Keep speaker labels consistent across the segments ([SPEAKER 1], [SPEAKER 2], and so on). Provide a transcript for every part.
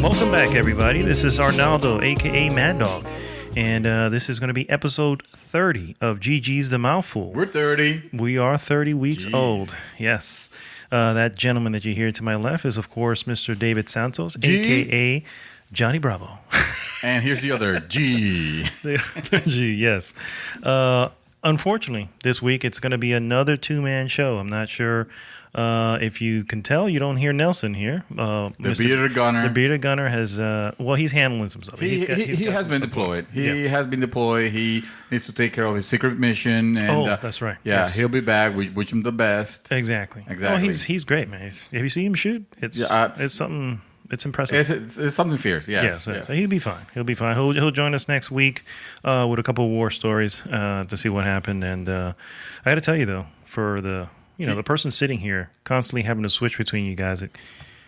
[SPEAKER 1] Welcome back, everybody. This is Arnaldo, aka Mad Dog, and this is going to be episode 30 of GG's The Mouthful.
[SPEAKER 2] We're 30.
[SPEAKER 1] We are 30 weeks old. Yes. That gentleman that you hear to my left is, of course, Mr. David Santos, aka Johnny Bravo.
[SPEAKER 2] And here's the other G.
[SPEAKER 1] The other G, yes. Unfortunately, this week it's going to be another two-man show. I'm not sure if you can tell. You don't hear Nelson here.
[SPEAKER 2] The bearded gunner.
[SPEAKER 1] The bearded gunner has, he's handling himself.
[SPEAKER 2] He has been deployed. He has been deployed. He needs to take care of his secret mission. And,
[SPEAKER 1] that's right.
[SPEAKER 2] Yeah, yes. He'll be back. We wish him the best.
[SPEAKER 1] Exactly. Oh, he's great, man. Have you seen him shoot? It's something. It's impressive.
[SPEAKER 2] It's something fierce. Yes.
[SPEAKER 1] So he'll be fine. He'll join us next week with a couple of war stories to see what happened. And I got to tell you though, for the person sitting here constantly having to switch between you guys, it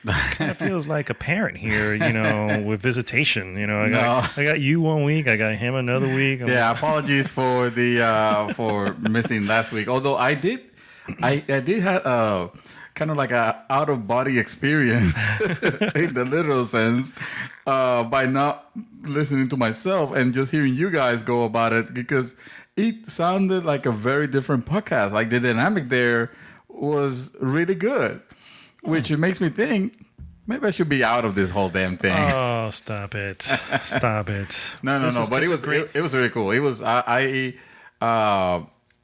[SPEAKER 1] kind of feels like a parent here. With visitation. I got you one week, I got him another week.
[SPEAKER 2] Apologies for for missing last week. Although I did have kind of like a out of body experience in the literal sense by not listening to myself and just hearing you guys go about it, because it sounded like a very different podcast. Like the dynamic there was really good, which it makes me think maybe I should be out of this whole damn thing.
[SPEAKER 1] Oh, stop it! Stop it!
[SPEAKER 2] No. But it was really cool. It was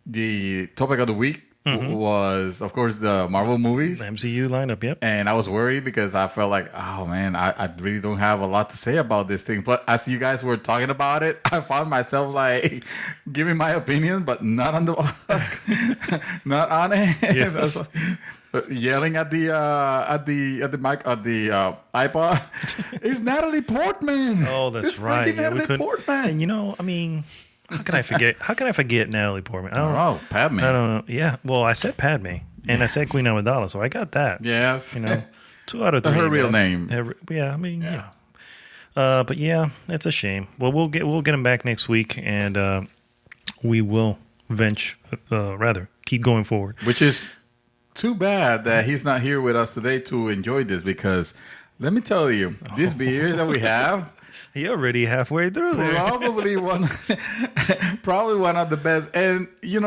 [SPEAKER 2] the topic of the week. Was, of course, the Marvel movies.
[SPEAKER 1] The MCU lineup, yep.
[SPEAKER 2] And I was worried because I felt like, oh, man, I really don't have a lot to say about this thing. But as you guys were talking about it, I found myself, like, giving my opinion, but not on the not on it. Yes. Yelling at the mic, at the iPod. It's Natalie Portman.
[SPEAKER 1] Oh, that's right.
[SPEAKER 2] Natalie Portman.
[SPEAKER 1] And, How can I forget Natalie Portman? I don't know.
[SPEAKER 2] Padme.
[SPEAKER 1] I don't know. Yeah. Well, I said Padme, and I said Queen Amidala, so I got that.
[SPEAKER 2] Yes.
[SPEAKER 1] 2 out of 3.
[SPEAKER 2] Her real name.
[SPEAKER 1] But yeah, it's a shame. Well, we'll get him back next week, and we will keep going forward.
[SPEAKER 2] Which is too bad that he's not here with us today to enjoy this, because let me tell you, these beers that we have.
[SPEAKER 1] You're already halfway through there.
[SPEAKER 2] Probably one of the best. And, you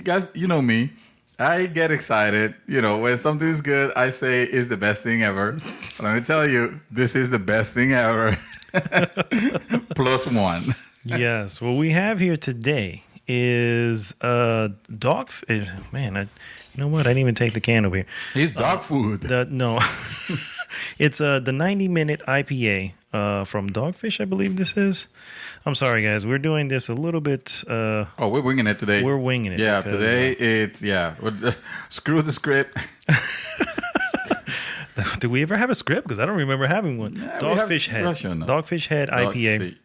[SPEAKER 2] guys, you know me. I get excited. When something's good, I say it's the best thing ever. Let me tell you, this is the best thing ever. +1.
[SPEAKER 1] Yes. What we have here today is dogfish. Man, you know what? I didn't even take the can over here.
[SPEAKER 2] It's dog food.
[SPEAKER 1] No. It's the 90-minute IPA from Dogfish, I believe this is. I'm sorry, guys. We're doing this a little bit...
[SPEAKER 2] we're winging it today.
[SPEAKER 1] We're winging it.
[SPEAKER 2] Yeah, today it's... Screw the script.
[SPEAKER 1] Do we ever have a script? Because I don't remember having one. Dogfish Head. Dogfish Head IPA.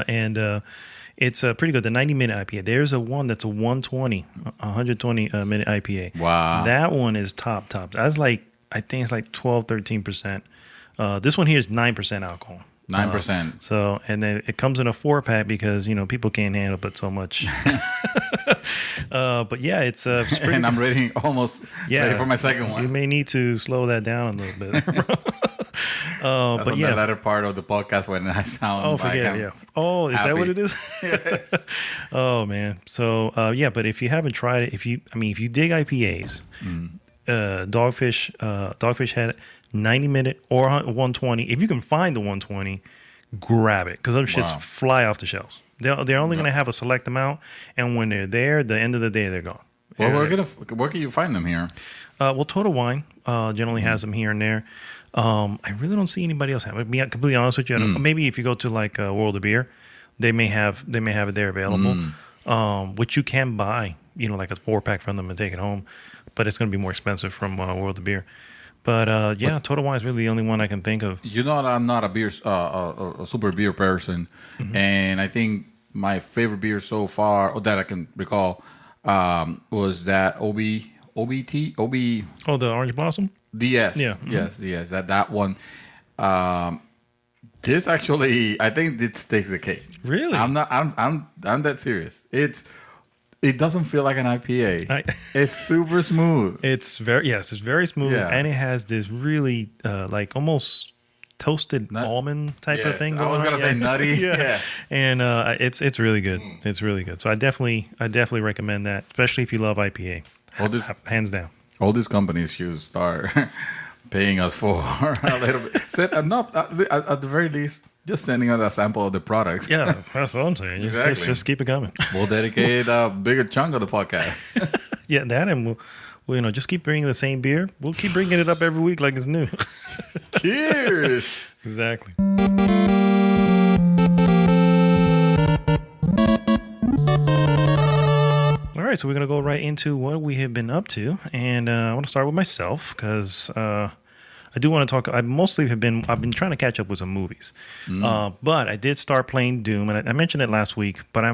[SPEAKER 1] And it's pretty good. The 90-minute IPA. There's one that's a 120-minute IPA.
[SPEAKER 2] Wow.
[SPEAKER 1] That one is top. That's like... I think it's like 12, 13%. This one here is 9% alcohol.
[SPEAKER 2] 9%.
[SPEAKER 1] And then it comes in a 4-pack because, people can't handle it so much. But yeah, it's pretty
[SPEAKER 2] and I'm ready for my second one.
[SPEAKER 1] You may need to slow that down a little bit.
[SPEAKER 2] That's on the latter part of the podcast when I sound.
[SPEAKER 1] Oh, forget it. Yeah. Oh, is that what it is?
[SPEAKER 2] Yes.
[SPEAKER 1] Oh man. So but if you haven't tried it, if you dig IPAs. Dogfish Head 90-minute or 120. If you can find the 120, grab it, because those shits fly off the shelves. They're only going to have a select amount, and when they're there, the end of the day, they're gone.
[SPEAKER 2] Well, where can you find them here?
[SPEAKER 1] Total Wine generally has them here and there. I really don't see anybody else have it. To be completely honest with you, maybe if you go to like World of Beer, they may have it there available, which you can buy. Like a 4-pack from them and take it home. But it's going to be more expensive from World of Beer. But Total Wine is really the only one I can think of.
[SPEAKER 2] I'm not a super beer person, and I think my favorite beer so far, or that I can recall, was that OBT.
[SPEAKER 1] Oh, the Orange Blossom.
[SPEAKER 2] Yes, that one. This actually, I think this takes the cake.
[SPEAKER 1] Really?
[SPEAKER 2] I'm that serious. It's it doesn't feel like an IPA.
[SPEAKER 1] I-
[SPEAKER 2] It's super smooth.
[SPEAKER 1] It's it's very smooth,
[SPEAKER 2] Yeah.
[SPEAKER 1] and it has this really like almost toasted almond type of
[SPEAKER 2] Yes,
[SPEAKER 1] thing
[SPEAKER 2] I
[SPEAKER 1] going
[SPEAKER 2] was
[SPEAKER 1] on.
[SPEAKER 2] gonna say nutty. Yeah.
[SPEAKER 1] And it's really good. It's really good. So I definitely recommend that, especially if you love IPA.
[SPEAKER 2] All this,
[SPEAKER 1] Hands down.
[SPEAKER 2] all these companies should start paying us for a little bit. Not at the very least, just sending us a sample of the products.
[SPEAKER 1] Yeah, that's what I'm saying.
[SPEAKER 2] Exactly.
[SPEAKER 1] Just keep it coming.
[SPEAKER 2] We'll dedicate a bigger chunk of the podcast.
[SPEAKER 1] Yeah, that, and we'll just keep bringing the same beer. We'll keep bringing it up every week like it's new.
[SPEAKER 2] Cheers.
[SPEAKER 1] Exactly. All right, so we're gonna go right into what we have been up to, and I want to start with myself because I do want to talk. I've been trying to catch up with some movies, but I did start playing Doom, and I mentioned it last week. But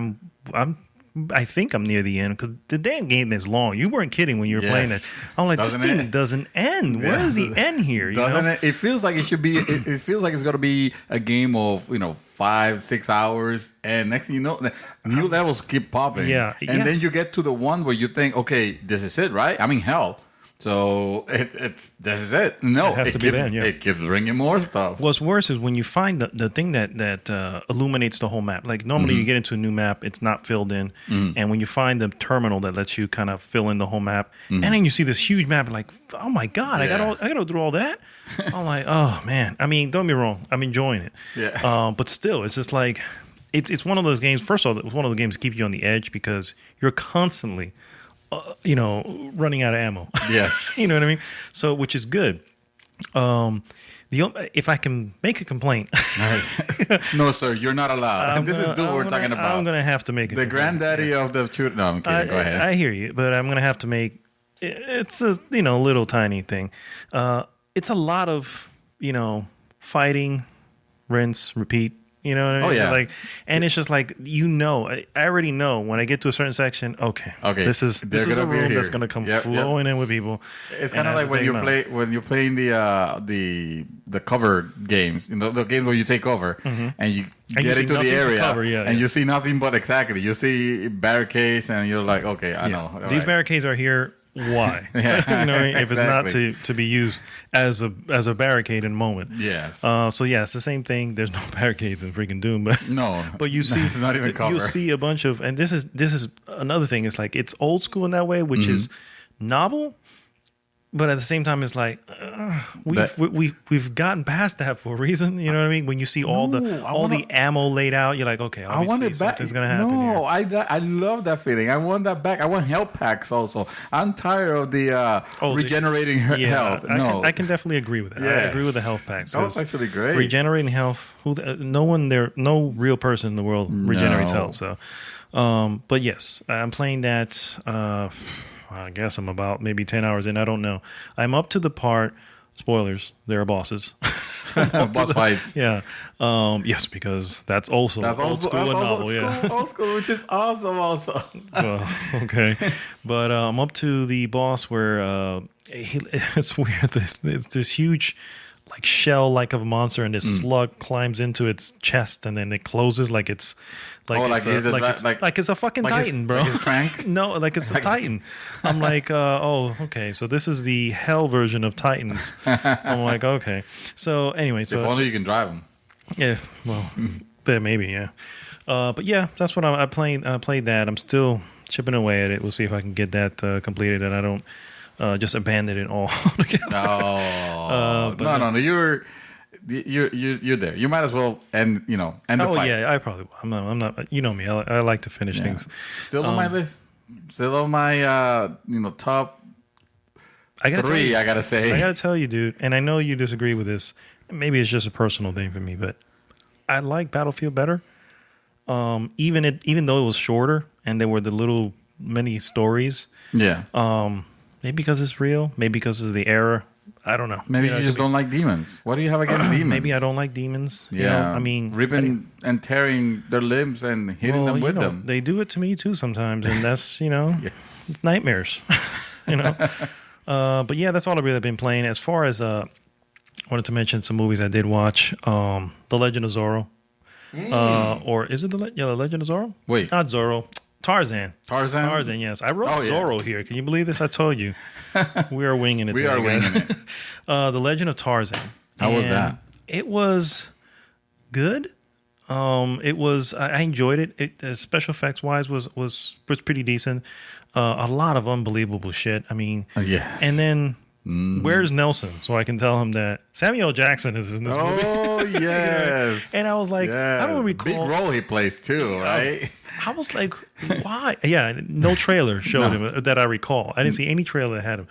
[SPEAKER 1] I think I'm near the end because the damn game is long. You weren't kidding when you were playing it. I'm like, this thing doesn't end. Where is the end here?
[SPEAKER 2] Doesn't it? It feels like it should be. It feels like it's gonna be a game of 5-6 hours, and next thing you know, new levels keep popping.
[SPEAKER 1] Yeah,
[SPEAKER 2] and then you get to the one where you think, okay, this is it, right? I'm in hell. So this is it. No,
[SPEAKER 1] It has to be then, yeah.
[SPEAKER 2] It keeps bringing more stuff.
[SPEAKER 1] What's worse is when you find the thing that illuminates the whole map. Like normally you get into a new map, it's not filled in, and when you find the terminal that lets you kind of fill in the whole map, and then you see this huge map, like, oh my god, I got to do all that. I'm like, oh man. I mean, don't get me wrong, I'm enjoying it.
[SPEAKER 2] Yes.
[SPEAKER 1] But still, it's just like it's one of those games. First of all, it's one of the games that keep you on the edge because you're constantly running out of ammo.
[SPEAKER 2] Yes.
[SPEAKER 1] You know what I mean? So, which is good. If I can make a complaint,
[SPEAKER 2] No, sir, you're not allowed. This is what we're talking about.
[SPEAKER 1] I'm gonna have to make
[SPEAKER 2] The granddaddy of the shooter. No, I'm kidding. Go ahead.
[SPEAKER 1] I hear you, but I'm gonna have to make. It's a little tiny thing. It's a lot of fighting, rinse, repeat. You know what I mean?
[SPEAKER 2] Oh, yeah.
[SPEAKER 1] Like, and it's just like I already know when I get to a certain section. Okay. This is a room that's gonna come flowing in with people.
[SPEAKER 2] It's kind of like when you're playing the cover games, the game where you take over and you get into the area and you see nothing but you see barricades and you're like, okay, I know.
[SPEAKER 1] These barricades are here. Why? If it's not to be used as a barricade in a moment.
[SPEAKER 2] Yes.
[SPEAKER 1] So yeah, it's the same thing. There's no barricades in freaking Doom, but
[SPEAKER 2] no.
[SPEAKER 1] But you see,
[SPEAKER 2] it's not even cover.
[SPEAKER 1] You see a bunch of, and this is another thing. It's like it's old school in that way, which is novel. But at the same time, it's like we've gotten past that for a reason. You know what I mean? When you see all the ammo laid out, you're like, okay,
[SPEAKER 2] I want it back.
[SPEAKER 1] Something's gonna happen.
[SPEAKER 2] No,
[SPEAKER 1] here.
[SPEAKER 2] I love that feeling. I want that back. I want health packs also. I'm tired of the regenerating health.
[SPEAKER 1] I can definitely agree with that.
[SPEAKER 2] Yes.
[SPEAKER 1] I agree with the health packs.
[SPEAKER 2] That was actually great.
[SPEAKER 1] Regenerating health. No real person in the world regenerates health. So, but yes, I'm playing that. I guess I'm about maybe 10 hours in. I don't know. I'm up to the part. Spoilers. There are bosses.
[SPEAKER 2] Boss fights.
[SPEAKER 1] Yeah. Yes, because that's old school and novel.
[SPEAKER 2] Old school, which is awesome. Also.
[SPEAKER 1] Okay, but I'm up to the boss where it's weird. It's this huge, like shell like of a monster, and this slug climbs into its chest, and then it closes like it's it's a fucking Titan, bro.
[SPEAKER 2] Like his crank?
[SPEAKER 1] No, like it's a Titan. I'm like, okay, so this is the hell version of Titans. I'm like, okay. So anyway,
[SPEAKER 2] If only you can drive them.
[SPEAKER 1] Yeah, well, there maybe, yeah. But yeah, that's what I played that. I'm still chipping away at it. We'll see if I can get that completed, and I don't just abandon it all together.
[SPEAKER 2] No. You're there. You might as well end the fight.
[SPEAKER 1] Oh yeah, I probably will. I'm not. You know me. I like to finish things.
[SPEAKER 2] Still on my list. Still on my top.
[SPEAKER 1] I gotta
[SPEAKER 2] 3.
[SPEAKER 1] tell you,
[SPEAKER 2] I gotta say.
[SPEAKER 1] I gotta tell you, dude. And I know you disagree with this. Maybe it's just a personal thing for me, but I like Battlefield better. Even though it was shorter and there were the little mini stories.
[SPEAKER 2] Yeah.
[SPEAKER 1] Maybe because it's real. Maybe because of the era. I don't know.
[SPEAKER 2] Maybe you just don't like demons. What do you have against demons?
[SPEAKER 1] Maybe I don't like demons.
[SPEAKER 2] Yeah.
[SPEAKER 1] I mean,
[SPEAKER 2] ripping and tearing their limbs and hitting them with them.
[SPEAKER 1] They do it to me too sometimes, and that's
[SPEAKER 2] yes.
[SPEAKER 1] It's nightmares. But yeah, that's all I've really been playing. As far as I wanted to mention some movies I did watch. The Legend of Zorro. Or is it the Legend of Zorro?
[SPEAKER 2] Wait.
[SPEAKER 1] Not Zorro. Tarzan.
[SPEAKER 2] Tarzan?
[SPEAKER 1] Tarzan, yes. I wrote
[SPEAKER 2] Oh, yeah.
[SPEAKER 1] Zorro here. Can you believe this? I told you. We are winging it.
[SPEAKER 2] We
[SPEAKER 1] today,
[SPEAKER 2] are
[SPEAKER 1] guys.
[SPEAKER 2] winging it.
[SPEAKER 1] The Legend of Tarzan.
[SPEAKER 2] How was
[SPEAKER 1] And
[SPEAKER 2] that?
[SPEAKER 1] It was good. It was. I enjoyed it. Special effects wise was pretty decent. A lot of unbelievable shit. I mean,
[SPEAKER 2] Yes.
[SPEAKER 1] and then where's Nelson? So I can tell him that Samuel Jackson is in this movie.
[SPEAKER 2] Oh, yes.
[SPEAKER 1] And I was like, I don't recall.
[SPEAKER 2] Big role he plays too, right?
[SPEAKER 1] I was like, why? Yeah, no trailer showed him that I recall. I didn't see any trailer that had him.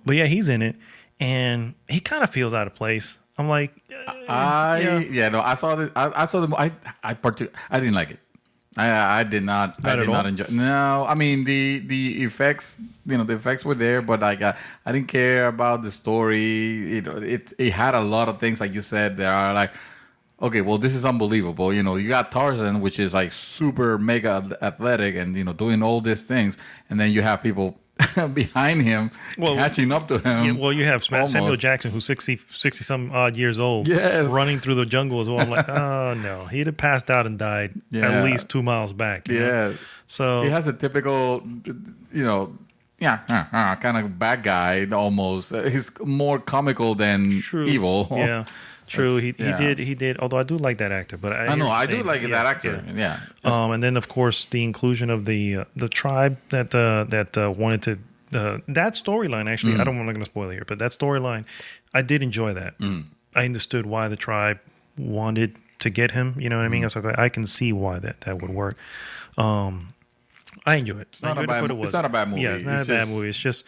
[SPEAKER 1] But yeah, he's in it, and he kind of feels out of place. I'm like,
[SPEAKER 2] I saw the. I saw the. I didn't like it. I did not. I did not enjoy. No, I mean the effects. You know, the effects were there, but like I didn't care about the story. You know, it had a lot of things like you said. There are like, okay, well, this is unbelievable. You know, you got Tarzan, which is like super mega athletic and, you know, doing all these things. And then you have people behind him catching up to him.
[SPEAKER 1] Yeah, well, you have Samuel Jackson, who's 60 some odd years old, running through the jungle as well. I'm like, oh, no. He'd have passed out and died at least 2 miles back. You know? So
[SPEAKER 2] he has a typical, you know, kind of bad guy almost. He's more comical than evil.
[SPEAKER 1] Yeah. True, he did. Although I do like that actor, but I
[SPEAKER 2] do like that actor. Yeah.
[SPEAKER 1] And then of course the inclusion of the tribe that wanted to that storyline. Actually, I don't want to spoil it here, but that storyline, I did enjoy that. I understood why the tribe wanted to get him. You know what I mean? I was like, I can see why that would work. I enjoy it.
[SPEAKER 2] It's not a bad movie.
[SPEAKER 1] Yeah, it's not a bad movie. It's just.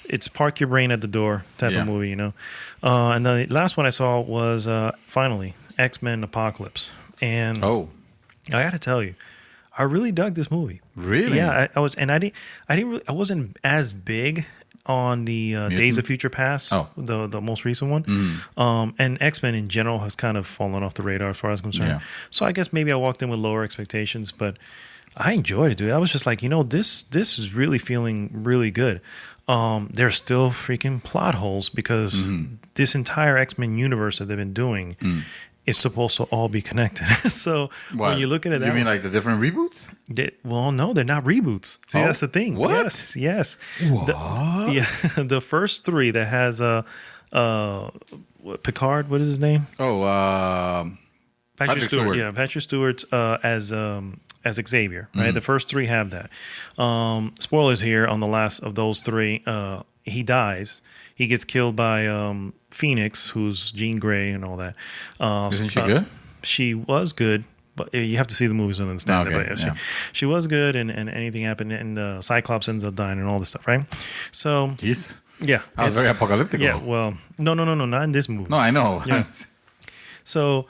[SPEAKER 1] It's park your brain at the door type of movie, you know. And the last one I saw was finally X-Men Apocalypse, and I got to tell you, I really dug this movie.
[SPEAKER 2] Really?
[SPEAKER 1] Yeah, I wasn't as big on the Days of Future Past, the most recent one, and X-Men in general has kind of fallen off the radar as far as I'm concerned. Yeah. So I guess maybe I walked in with lower expectations, but I enjoyed it, dude. I was just like, you know, this is really feeling really good. There's still freaking plot holes because this entire X-Men universe that they've been doing is supposed to all be connected. So when you look at it,
[SPEAKER 2] you mean like the different reboots?
[SPEAKER 1] Well, no, they're not reboots. See, that's the thing.
[SPEAKER 2] What?
[SPEAKER 1] Yes. What? The first three that has Picard. What is his name? Patrick Stewart. Yeah, Patrick Stewart as Xavier, right? The first three have that. Spoilers here on the last of those three. He dies. He gets killed by Phoenix, who's Jean Grey and all that.
[SPEAKER 2] Isn't she good?
[SPEAKER 1] She was good, but you have to see the movies to understand that. But she was good, and anything happened, and Cyclops ends up dying and all this stuff, right? So,
[SPEAKER 2] jeez.
[SPEAKER 1] Yeah.
[SPEAKER 2] That was very apocalyptic.
[SPEAKER 1] Yeah, well, no, not in this movie.
[SPEAKER 2] No, I know.
[SPEAKER 1] Yeah. So,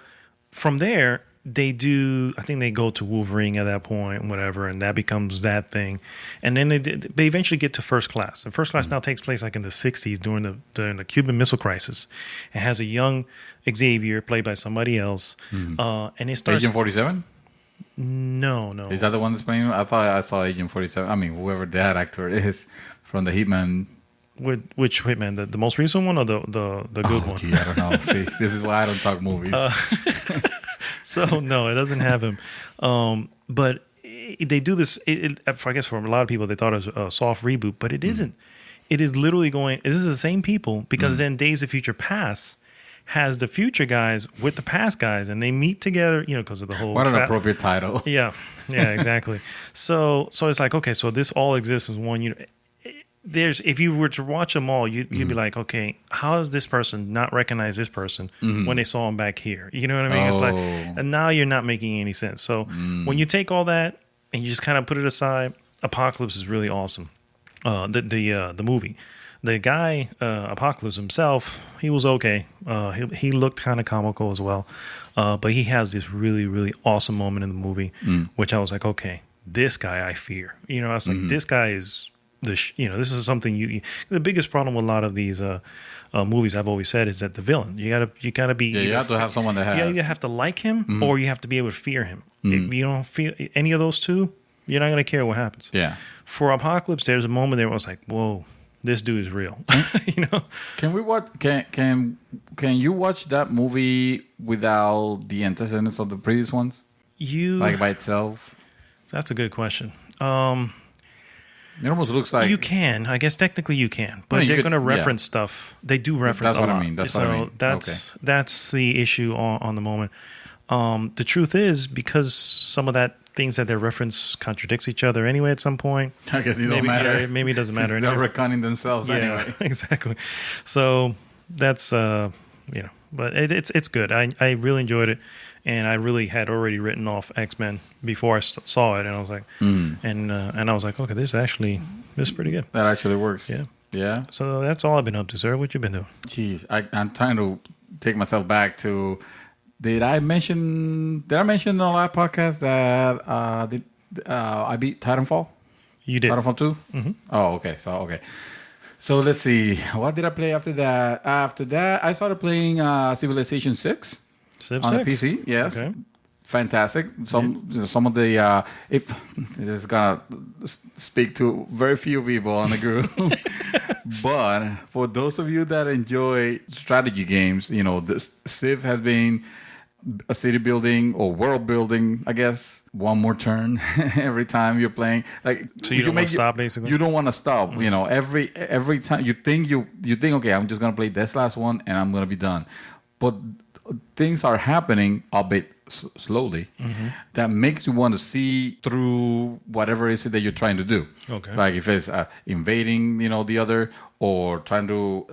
[SPEAKER 1] from there, I think they go to Wolverine at that point, whatever, and that becomes that thing. And then they eventually get to First Class. And First Class now takes place like in the 60s during the Cuban Missile Crisis. It has a young Xavier played by somebody else. And it starts...
[SPEAKER 2] Agent 47?
[SPEAKER 1] No.
[SPEAKER 2] Is that the one that's playing? I thought I saw Agent 47. I mean, whoever that actor is from the Hitman.
[SPEAKER 1] Which Hitman? The most recent one or the good one?
[SPEAKER 2] Gee, I don't know. See, this is why I don't talk movies.
[SPEAKER 1] So no, it doesn't have him. But they do this. I guess for a lot of people, they thought it was a soft reboot, but it isn't. It is literally going. This is the same people because then Days of Future Past has the future guys with the past guys, and they meet together. You know, because of the whole.
[SPEAKER 2] What an appropriate title.
[SPEAKER 1] Yeah, exactly. So it's like, okay, so this all exists as one unit. If you were to watch them all, you'd be like, okay, how does this person not recognize this person when they saw him back here? You know what I mean? It's like, and now you're not making any sense. So when you take all that and you just kind of put it aside, Apocalypse is really awesome. The movie, the guy Apocalypse himself, he was okay. He looked kind of comical as well, but he has this really, really awesome moment in the movie, which I was like, okay, this guy I fear. You know, I was like, this guy is. This is something the biggest problem with a lot of these movies I've always said is that the villain you gotta be
[SPEAKER 2] you have to have someone that has
[SPEAKER 1] you either have to like him or you have to be able to fear him. If you don't feel any of those two, you're not gonna care what happens. For Apocalypse, there's a moment there where I was like, whoa, this dude is real. You know,
[SPEAKER 2] can we watch can you watch that movie without the antecedents of the previous ones, like by itself?
[SPEAKER 1] That's a good question.
[SPEAKER 2] It almost looks like
[SPEAKER 1] You can, I guess technically you can, but
[SPEAKER 2] No, you
[SPEAKER 1] they're
[SPEAKER 2] could-
[SPEAKER 1] going to reference stuff. They do reference
[SPEAKER 2] That's
[SPEAKER 1] a
[SPEAKER 2] what I
[SPEAKER 1] lot.
[SPEAKER 2] mean. That's
[SPEAKER 1] so
[SPEAKER 2] what I mean.
[SPEAKER 1] that's the issue on the moment. The truth is, because some of that things that they reference contradicts each other anyway at some point.
[SPEAKER 2] I guess it don't
[SPEAKER 1] Maybe,
[SPEAKER 2] matter.
[SPEAKER 1] yeah, maybe it doesn't
[SPEAKER 2] Since
[SPEAKER 1] matter
[SPEAKER 2] they're
[SPEAKER 1] anyway.
[SPEAKER 2] reconning themselves anyway.
[SPEAKER 1] Exactly. So that's but it's good. I really enjoyed it, and I really had already written off X-Men before I saw it, and I was like, and I was like, okay, this is pretty good.
[SPEAKER 2] That actually works.
[SPEAKER 1] Yeah.
[SPEAKER 2] Yeah.
[SPEAKER 1] So that's all I've been up to, sir. What you been doing?
[SPEAKER 2] Jeez, I'm trying to take myself back to. Did I mention in the last podcast that I beat Titanfall?
[SPEAKER 1] You did.
[SPEAKER 2] Titanfall 2? Mm-hmm. Oh, okay. So let's see. What did I play after that? After that, I started playing Civilization 6
[SPEAKER 1] Civ
[SPEAKER 2] on
[SPEAKER 1] 6?
[SPEAKER 2] the PC. Yes.
[SPEAKER 1] Okay.
[SPEAKER 2] Fantastic. Some of the if this is gonna speak to very few people on the group, but for those of you that enjoy strategy games, this Civ has been a city building or world building. I guess one more turn every time you're playing. Like
[SPEAKER 1] So you don't want to stop, basically.
[SPEAKER 2] You don't want to stop. Every time you think okay, I'm just gonna play this last one and I'm gonna be done, but things are happening a bit slowly that makes you want to see through whatever it is that you're trying to do.
[SPEAKER 1] Okay.
[SPEAKER 2] Like if it's invading, the other, or trying to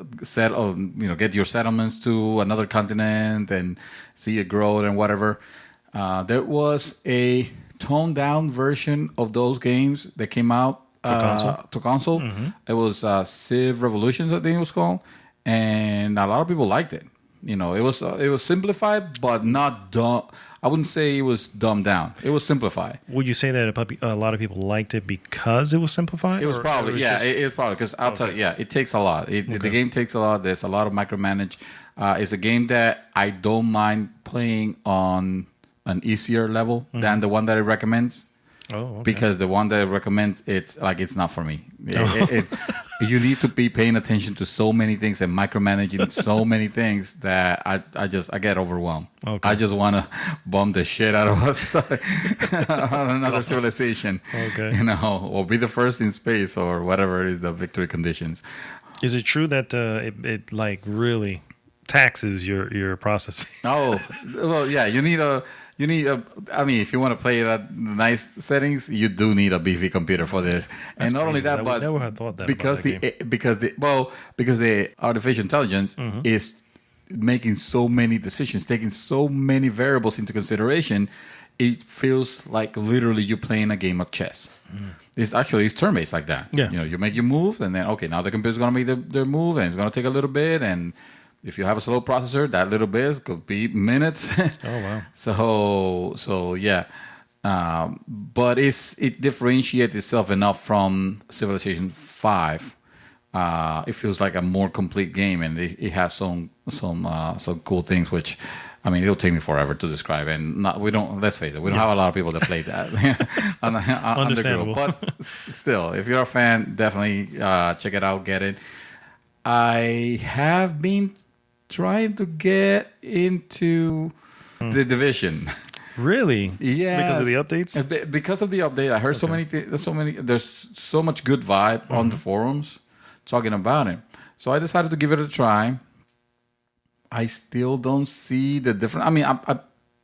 [SPEAKER 2] get your settlements to another continent and see it grow and whatever. There was a toned down version of those games that came out to console. It was Civ Revolutions, I think it was called, and a lot of people liked it. It was simplified, but not dumb. I wouldn't say it was dumbed down. It was simplified.
[SPEAKER 1] Would you say that a lot of people liked it because it was simplified?
[SPEAKER 2] It was probably, it was probably because I'll tell you, it takes a lot. The game takes a lot. There's a lot of micromanage. It's a game that I don't mind playing on an easier level than the one that it recommends.
[SPEAKER 1] Oh, okay.
[SPEAKER 2] Because the one that it recommends, it's not for me. You need to be paying attention to so many things and micromanaging so many things that I get overwhelmed.
[SPEAKER 1] Okay.
[SPEAKER 2] I just want to bomb the shit out of us on another civilization.
[SPEAKER 1] Okay.
[SPEAKER 2] Or be the first in space or whatever is the victory conditions.
[SPEAKER 1] Is it true that it like really taxes your processing?
[SPEAKER 2] Oh, well, yeah. You need a. I mean, if you want to play it at nice settings, you do need a beefy computer for this.
[SPEAKER 1] That's
[SPEAKER 2] and not only
[SPEAKER 1] crazy.
[SPEAKER 2] that,
[SPEAKER 1] I
[SPEAKER 2] but
[SPEAKER 1] would never have thought that
[SPEAKER 2] because
[SPEAKER 1] about that
[SPEAKER 2] because the artificial intelligence is making so many decisions, taking so many variables into consideration, it feels like literally you're playing a game of chess. It's turn-based like that.
[SPEAKER 1] Yeah.
[SPEAKER 2] You make your move, and then okay, now the computer's gonna make their move, and it's gonna take a little bit, and if you have a slow processor, that little bit could be minutes.
[SPEAKER 1] Oh, wow.
[SPEAKER 2] So yeah. But it differentiates itself enough from Civilization 5. It feels like a more complete game, and it has some cool things, which, I mean, it'll take me forever to describe. And let's face it, we don't have a lot of people that play that on the group. But still, if you're a fan, definitely check it out, get it. I have been trying to get into The Division.
[SPEAKER 1] Really?
[SPEAKER 2] Yeah.
[SPEAKER 1] Because of the updates?
[SPEAKER 2] Because of the update, I heard so many things. There's so much good vibe on the forums talking about it. So I decided to give it a try. I still don't see the difference. I mean,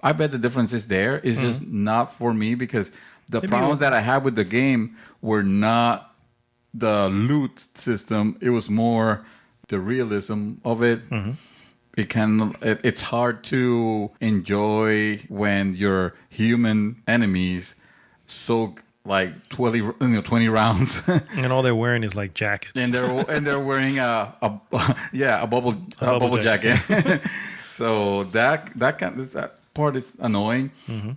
[SPEAKER 2] I bet the difference is there. It's just not for me because the problems that I had with the game were not the loot system. It was more the realism of it. It's hard to enjoy when your human enemies soak like 20 rounds,
[SPEAKER 1] and all they're wearing is like jackets,
[SPEAKER 2] and they're wearing a bubble jacket. So that part is annoying,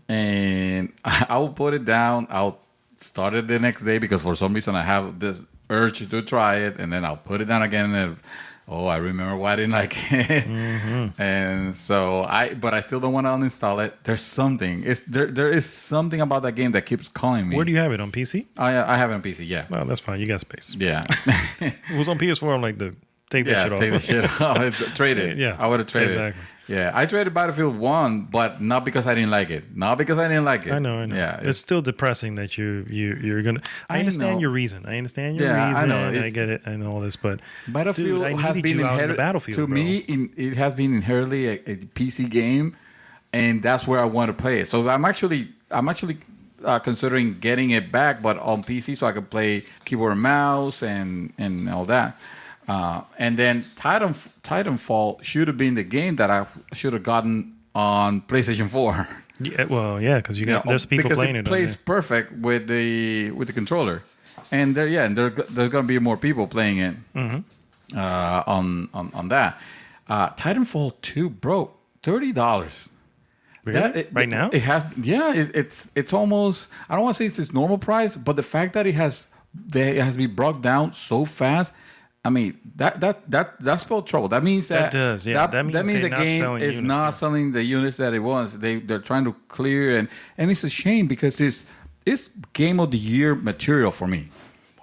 [SPEAKER 2] and I will put it down. I'll start it the next day because for some reason I have this urge to try it, and then I'll put it down again and. I remember why I didn't like it, and so but I still don't want to uninstall it. There's something. There is something about that game that keeps calling me.
[SPEAKER 1] Where do you have it, on PC?
[SPEAKER 2] I have it on PC. Yeah.
[SPEAKER 1] Oh, that's fine. You got space.
[SPEAKER 2] Yeah.
[SPEAKER 1] It was on PS4 on like the take that shit off.
[SPEAKER 2] take the shit off. Trade it.
[SPEAKER 1] Yeah,
[SPEAKER 2] I would have traded.
[SPEAKER 1] exactly.
[SPEAKER 2] Yeah, I traded Battlefield 1, but not because I didn't like it. Not because I didn't like it.
[SPEAKER 1] I know.
[SPEAKER 2] Yeah,
[SPEAKER 1] it's still depressing that you're gonna. I understand your reason. I understand your
[SPEAKER 2] Yeah,
[SPEAKER 1] reason.
[SPEAKER 2] I know.
[SPEAKER 1] I get it. I know all this, but
[SPEAKER 2] Battlefield
[SPEAKER 1] dude,
[SPEAKER 2] has been
[SPEAKER 1] the battlefield
[SPEAKER 2] to
[SPEAKER 1] bro.
[SPEAKER 2] me. It has been inherently a PC game, and that's where I want to play it. So I'm actually considering getting it back, but on PC, so I can play keyboard and mouse and all that. And then Titanfall should have been the game that I should have gotten on PlayStation 4.
[SPEAKER 1] Yeah, well, yeah, because there's people playing it.
[SPEAKER 2] Because it plays perfect with the controller, and there's gonna be more people playing it on that. Titanfall 2 broke $30.
[SPEAKER 1] Really? Right now?
[SPEAKER 2] It has, it's almost, I don't want to say it's its normal price, but the fact that it has been brought down so fast, I mean, that spelled trouble. That means that
[SPEAKER 1] does, yeah. That means
[SPEAKER 2] the game is not selling the units that it wants. They're trying to clear, and it's a shame because it's game of the year material for me.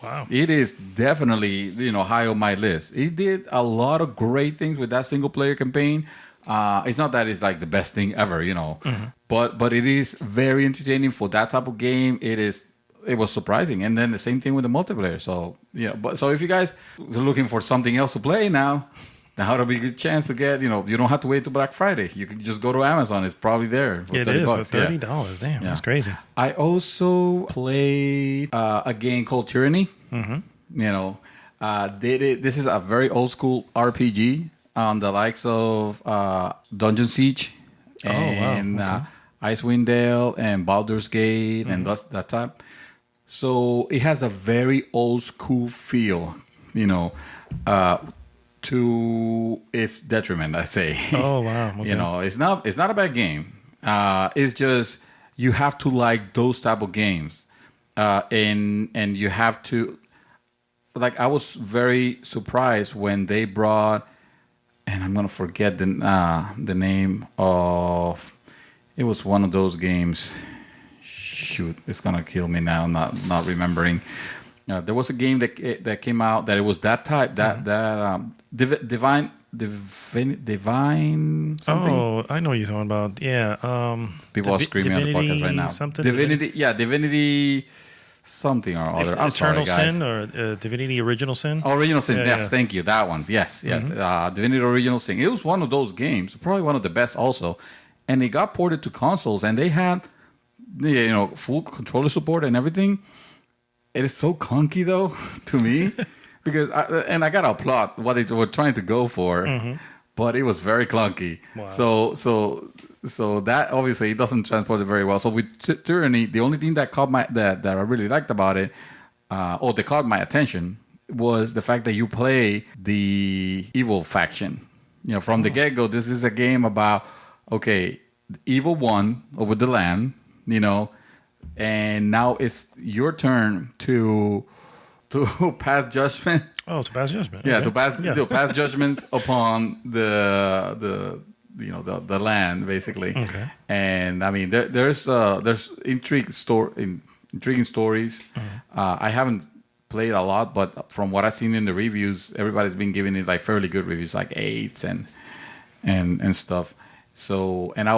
[SPEAKER 1] Wow.
[SPEAKER 2] It is definitely, high on my list. It did a lot of great things with that single player campaign. It's not that it's like the best thing ever, but it is very entertaining for that type of game. It was surprising, and then the same thing with the multiplayer. So so if you guys are looking for something else to play now would be a good chance to get. You don't have to wait till Black Friday. You can just go to Amazon. It's probably there for $30.
[SPEAKER 1] For $30. Damn, that's crazy.
[SPEAKER 2] I also played a game called Tyranny. This is a very old school RPG on the likes of Dungeon Siege and Icewind Dale and Baldur's Gate and that type. So it has a very old school feel, to its detriment, I say.
[SPEAKER 1] Oh wow! Okay.
[SPEAKER 2] It's not a bad game. It's just you have to like those type of games, and you have to. Like, I was very surprised when they brought, and I'm gonna forget the name of. It was one of those games. Shoot, it's gonna kill me now. Not remembering. There was a game that came out that it was that type divine something.
[SPEAKER 1] Oh, I know what you're talking about. Yeah.
[SPEAKER 2] People are screaming on the podcast right now. Divinity something or other. I'm
[SPEAKER 1] Eternal
[SPEAKER 2] sorry, guys.
[SPEAKER 1] Sin or Divinity Original Sin?
[SPEAKER 2] Original Sin, yes, thank you. That one, yes. Divinity Original Sin. It was one of those games, probably one of the best also. And it got ported to consoles, and they had, full controller support and everything. It is so clunky, though, to me, because I got to applaud what they were trying to go for, but it was very clunky. Wow. So that obviously it doesn't transport it very well. So with Tyranny, the only thing that caught that I really liked about it, or that caught my attention, was the fact that you play the evil faction. From the get go, this is a game about evil won over the land, and now it's your turn to pass judgment. Oh,
[SPEAKER 1] to pass judgment.
[SPEAKER 2] Yeah, to pass judgment upon the land, basically. Okay. And I mean, there's intriguing stories. I haven't played a lot, but from what I've seen in the reviews, everybody's been giving it like fairly good reviews, like 8s and stuff. So, and I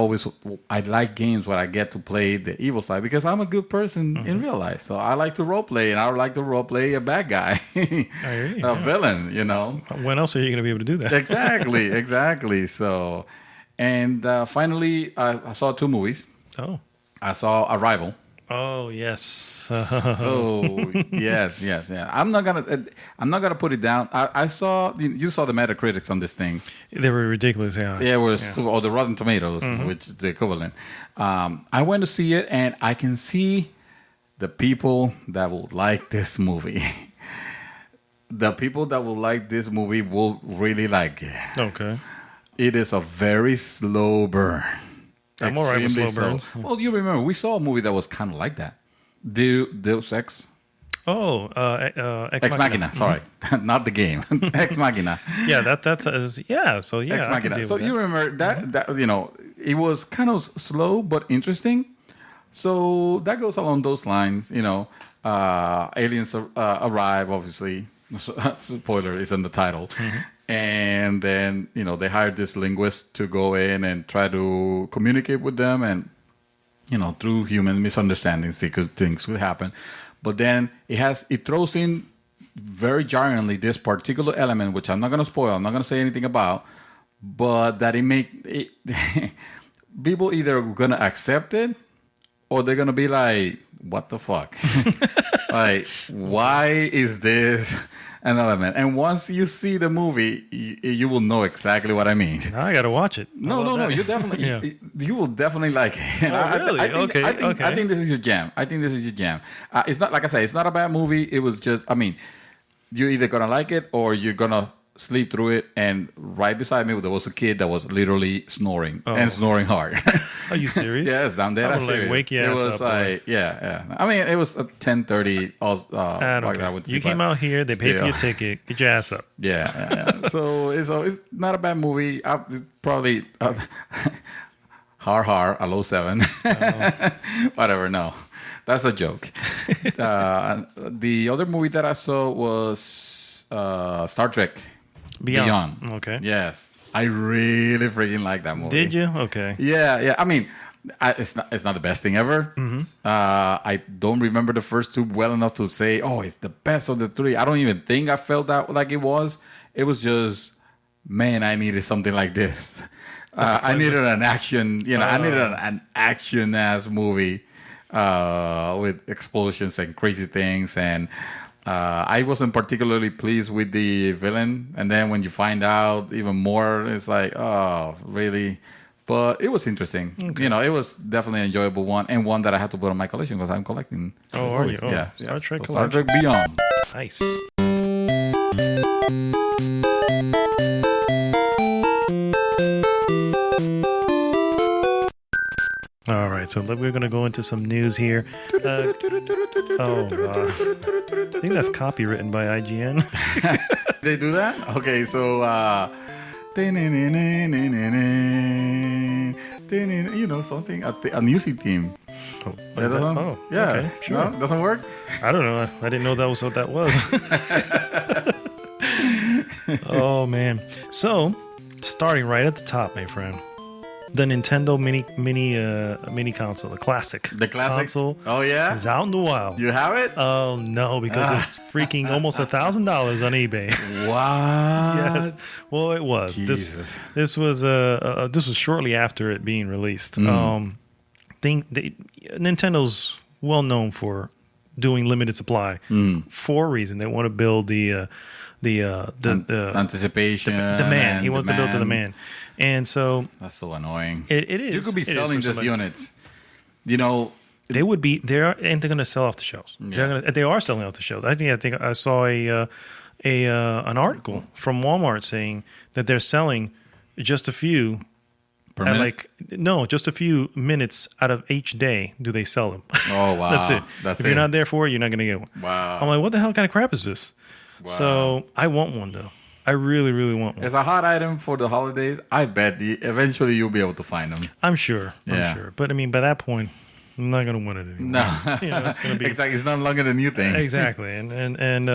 [SPEAKER 2] like games where I get to play the evil side because I'm a good person in real life. So I like to role play, and I would like to role play a bad guy, a villain.
[SPEAKER 1] When else are you going to be able to do that?
[SPEAKER 2] Exactly. So, and finally, I saw 2 movies.
[SPEAKER 1] Oh,
[SPEAKER 2] I saw Arrival.
[SPEAKER 1] Oh yes.
[SPEAKER 2] So yes. I'm not gonna put it down. I saw you saw the Metacritics on this thing.
[SPEAKER 1] They were ridiculous. Yeah.
[SPEAKER 2] Yeah, it was or the Rotten Tomatoes, which is the equivalent. I went to see it, and I can see the people that will like this movie. The people that will like this movie will really like it.
[SPEAKER 1] Okay.
[SPEAKER 2] It is a very slow burn.
[SPEAKER 1] I'm all right with slow burns.
[SPEAKER 2] Well, you remember we saw a movie that was kind of like that. Deus Ex.
[SPEAKER 1] Oh,
[SPEAKER 2] Ex Machina. Sorry, not the game. Ex Machina.
[SPEAKER 1] Yeah, that's yeah. So yeah,
[SPEAKER 2] Ex Machina. So you remember that it was kind of slow but interesting. So that goes along those lines. Aliens arrive. Obviously, spoiler is in the title. And then, they hired this linguist to go in and try to communicate with them. And, through human misunderstandings, things could happen. But then it throws in very jarringly this particular element, which I'm not going to spoil, I'm not going to say anything about, but that people either going to accept it or they're going to be like, what the fuck? Like, why is this an element? And once you see the movie, you will know exactly what I mean.
[SPEAKER 1] Now I got to watch it.
[SPEAKER 2] No. You definitely, you will definitely like it.
[SPEAKER 1] Oh, really?
[SPEAKER 2] I think this is your jam. It's not, like I say, it's not a bad movie. It was just, you're either going to like it or you're going to sleep through it. And right beside me, there was a kid that was literally snoring and snoring hard.
[SPEAKER 1] Are you serious?
[SPEAKER 2] Yes, I'm dead serious.
[SPEAKER 1] Like, wake your ass up.
[SPEAKER 2] It was like, yeah. I mean, it was 10:30.
[SPEAKER 1] You came out here, they paid for your ticket. Get your ass up.
[SPEAKER 2] Yeah. So it's not a bad movie. It's probably a low 7. Whatever. No, that's a joke. The other movie that I saw was Star Trek Beyond.
[SPEAKER 1] Okay.
[SPEAKER 2] Yes. I really freaking like that movie.
[SPEAKER 1] Did you? Okay.
[SPEAKER 2] Yeah. I mean, it's not the best thing ever.
[SPEAKER 1] Mm-hmm.
[SPEAKER 2] I don't remember the first two well enough to say, oh, it's the best of the three. I don't even think I felt that like it was. It was just, man, I needed something like this. I needed an action, I needed an action-ass movie with explosions and crazy things. And I wasn't particularly pleased with the villain. And then when you find out even more, it's like, oh, really? But it was interesting. Okay. It was definitely an enjoyable one. And one that I had to put on my collection because I'm collecting.
[SPEAKER 1] Oh, are you? Oh,
[SPEAKER 2] yes.
[SPEAKER 1] Star Trek
[SPEAKER 2] Star Trek Beyond.
[SPEAKER 1] Nice. All right, so we're going to go into some news here. I think that's copywritten by IGN.
[SPEAKER 2] They do that? Okay, so something, a music theme. Yeah.
[SPEAKER 1] Okay, sure.
[SPEAKER 2] No, doesn't work?
[SPEAKER 1] I don't know. I didn't know that was what that was. Oh, man. So, starting right at the top, my friend. The Nintendo mini console, the classic.
[SPEAKER 2] The classic
[SPEAKER 1] console.
[SPEAKER 2] Oh yeah,
[SPEAKER 1] is out in the wild.
[SPEAKER 2] You have it?
[SPEAKER 1] Oh no, because it's freaking almost $1,000 on eBay.
[SPEAKER 2] Wow.
[SPEAKER 1] Yes. Well, it was.
[SPEAKER 2] Jesus.
[SPEAKER 1] This was shortly after it being released. Nintendo's well known for doing limited supply for a reason. They want to build the
[SPEAKER 2] anticipation,
[SPEAKER 1] the demand. He wants to build the demand. And so
[SPEAKER 2] that's so annoying.
[SPEAKER 1] It is.
[SPEAKER 2] You could be selling just units.
[SPEAKER 1] They would be there, and they're going to sell off the shelves. Yeah. They are selling off the shelves. I think I saw an article from Walmart saying that they're selling just a few.
[SPEAKER 2] Per minute?
[SPEAKER 1] Just a few minutes out of each day do they sell them.
[SPEAKER 2] Oh wow,
[SPEAKER 1] That's it. If you're not there for it, you're not going to get one.
[SPEAKER 2] Wow.
[SPEAKER 1] I'm like, what the hell kind of crap is this? Wow. So I want one though. I really, really want one.
[SPEAKER 2] It's a hot item for the holidays. I bet eventually you'll be able to find them.
[SPEAKER 1] I'm sure. But I mean, by that point, I'm not going to want it anymore.
[SPEAKER 2] No.
[SPEAKER 1] It's going to be
[SPEAKER 2] exactly. It's no longer the new thing.
[SPEAKER 1] Exactly. And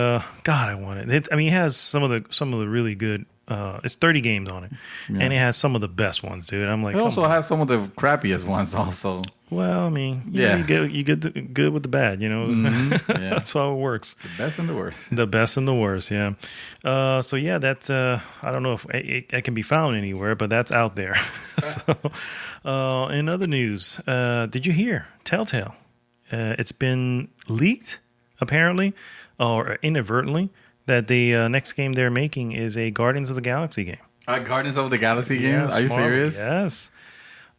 [SPEAKER 1] God, I want it. It has some of the really good. It's 30 games on it, and it has some of the best ones, dude. I'm like,
[SPEAKER 2] it also has some of the crappiest ones, also.
[SPEAKER 1] Well, I mean, you get the good with the bad, Mm-hmm. Yeah. That's how it works.
[SPEAKER 2] The best and the worst.
[SPEAKER 1] The best and the worst, yeah. So yeah, that's I don't know if it can be found anywhere, but that's out there. So, in other news, did you hear Telltale? It's been leaked, apparently, or inadvertently, that the next game they're making is a Guardians of the Galaxy game.
[SPEAKER 2] Guardians of the Galaxy game?
[SPEAKER 1] Yes,
[SPEAKER 2] are you serious?
[SPEAKER 1] Yes.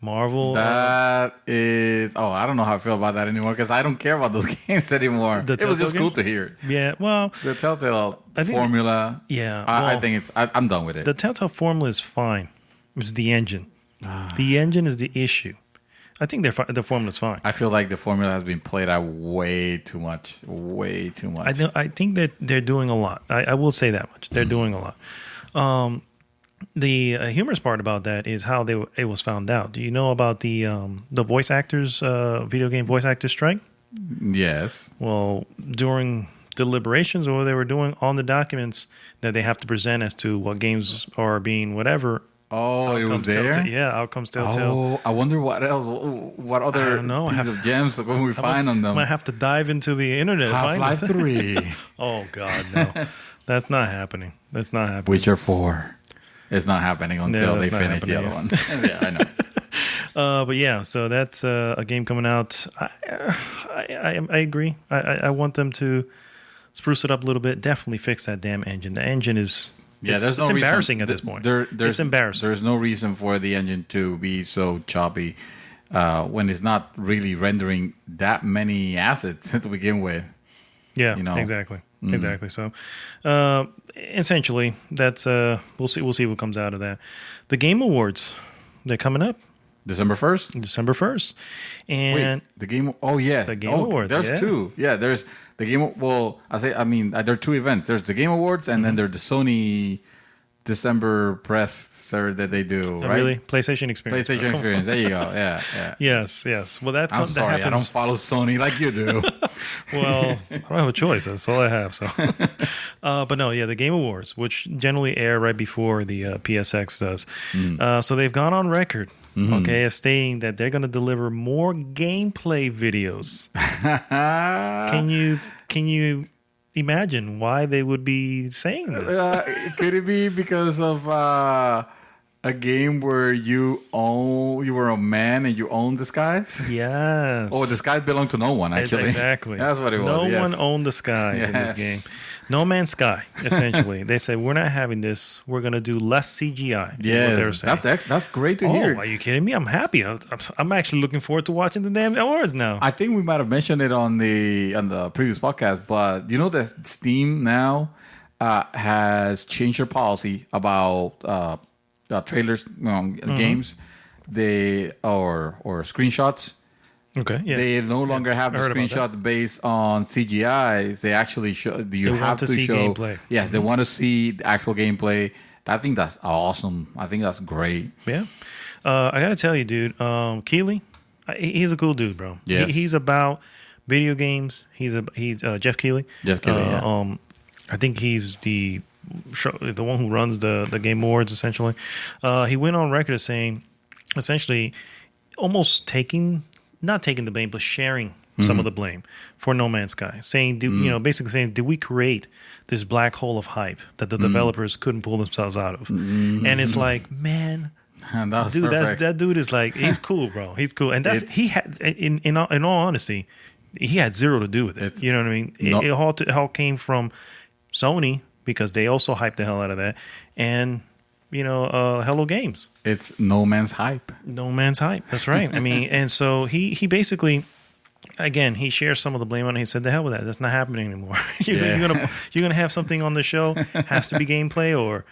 [SPEAKER 1] Marvel.
[SPEAKER 2] That is... Oh, I don't know how I feel about that anymore because I don't care about those games anymore. It was just cool to hear.
[SPEAKER 1] Yeah, well...
[SPEAKER 2] The Telltale formula...
[SPEAKER 1] Yeah.
[SPEAKER 2] I think it's... I'm done with it.
[SPEAKER 1] The Telltale formula is fine. It's the engine. The engine is the issue. I think the formula is fine.
[SPEAKER 2] I feel like the formula has been played out way too much. Way too much.
[SPEAKER 1] I think that they're doing a lot. I will say that much. They're doing a lot. The humorous part about that is how it was found out. Do you know about the voice actors, video game voice actors strike?
[SPEAKER 2] Yes.
[SPEAKER 1] Well, during deliberations or what they were doing on the documents that they have to present as to what games are being whatever.
[SPEAKER 2] Oh, it was there?
[SPEAKER 1] Outcomes telltale.
[SPEAKER 2] Oh, I wonder what else. What other piece of gems when we find on them?
[SPEAKER 1] Might have to dive into the internet.
[SPEAKER 2] Half-Life 3.
[SPEAKER 1] Oh, God, no. That's not happening. That's not happening.
[SPEAKER 2] Witcher 4. It's not happening until they finish the other one. Yeah, I know.
[SPEAKER 1] But yeah, so that's a game coming out. I agree. I want them to spruce it up a little bit. Definitely fix that damn engine. The engine is...
[SPEAKER 2] Yeah,
[SPEAKER 1] it's embarrassing at this point. It's embarrassing.
[SPEAKER 2] There's no reason for the engine to be so choppy when it's not really rendering that many assets to begin with.
[SPEAKER 1] Yeah, exactly. Exactly. So, essentially, that's we'll see what comes out of that. The Game Awards, they're coming up
[SPEAKER 2] December 1st.
[SPEAKER 1] December 1st, and
[SPEAKER 2] wait, the game. Oh yes,
[SPEAKER 1] the Game Awards.
[SPEAKER 2] There's two. Yeah, there's the game. Well, there are two events. There's the Game Awards, and then there's the Sony December press that they do. Right?
[SPEAKER 1] Really, PlayStation Experience.
[SPEAKER 2] PlayStation Experience. There you go. Yeah.
[SPEAKER 1] Yes. Well,
[SPEAKER 2] I'm sorry, I don't follow Sony like you do.
[SPEAKER 1] Well, I don't have a choice. That's all I have. So, but no, the Game Awards, which generally air right before the PSX does. So they've gone on record, as stating that they're going to deliver more gameplay videos. Can you imagine why they would be saying this?
[SPEAKER 2] Could it be because of a game where you were a man and you owned the skies?
[SPEAKER 1] Yes.
[SPEAKER 2] Oh, the skies belong to no one, actually.
[SPEAKER 1] Exactly.
[SPEAKER 2] That's what it was.
[SPEAKER 1] No one owned the skies in this game. No Man's Sky, essentially. They say, we're not having this. We're going to do less CGI.
[SPEAKER 2] Yes, that's great to hear.
[SPEAKER 1] Are you kidding me? I'm happy. I'm actually looking forward to watching the damn awards now.
[SPEAKER 2] I think we might have mentioned it on the previous podcast, but you know that Steam now has changed their policy about trailers, games, or screenshots.
[SPEAKER 1] Okay, yeah.
[SPEAKER 2] They no longer have the screenshot based on CGI. They actually show. You have to see show
[SPEAKER 1] gameplay.
[SPEAKER 2] Yes, they want to see the actual gameplay. I think that's awesome. I think that's great.
[SPEAKER 1] Yeah, I got to tell you, dude. Keighley, he's a cool dude, bro.
[SPEAKER 2] Yes.
[SPEAKER 1] He's about video games. He's Jeff Keighley.
[SPEAKER 2] Jeff Keighley. Yeah.
[SPEAKER 1] I think he's the one who runs the Game Awards. Essentially, he went on record as saying, essentially, almost not taking the blame, but sharing some of the blame for No Man's Sky, saying, basically saying, did we create this black hole of hype that the developers couldn't pull themselves out of? And it's like, man, dude, that dude is like, he's cool, bro. He's cool, and he had, in all honesty, he had zero to do with it. You know what I mean? It all came from Sony because they also hyped the hell out of that, and Hello Games.
[SPEAKER 2] It's No Man's Hype.
[SPEAKER 1] No Man's Hype. That's right. I mean, and so he basically, again, he shares some of the blame on it. He said, "The hell with that. That's not happening anymore. You're gonna have something on the show. Has to be gameplay, or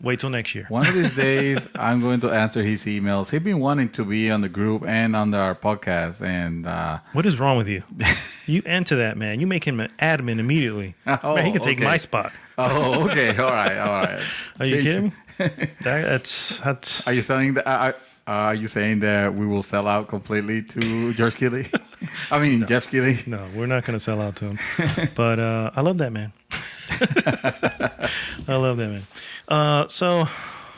[SPEAKER 1] wait till next year."
[SPEAKER 2] One of these days, I'm going to answer his emails. He's been wanting to be on the group and on our podcast. And
[SPEAKER 1] what is wrong with you? You enter that, man. You make him an admin immediately. Man, he can take my spot.
[SPEAKER 2] Oh, okay. All right.
[SPEAKER 1] Are you kidding me? That's.
[SPEAKER 2] Are you saying that? Are you saying that we will sell out completely to George Keighley? I mean, no. Jeff Keighley.
[SPEAKER 1] No, we're not going to sell out to him. But I love that man. I love that man. So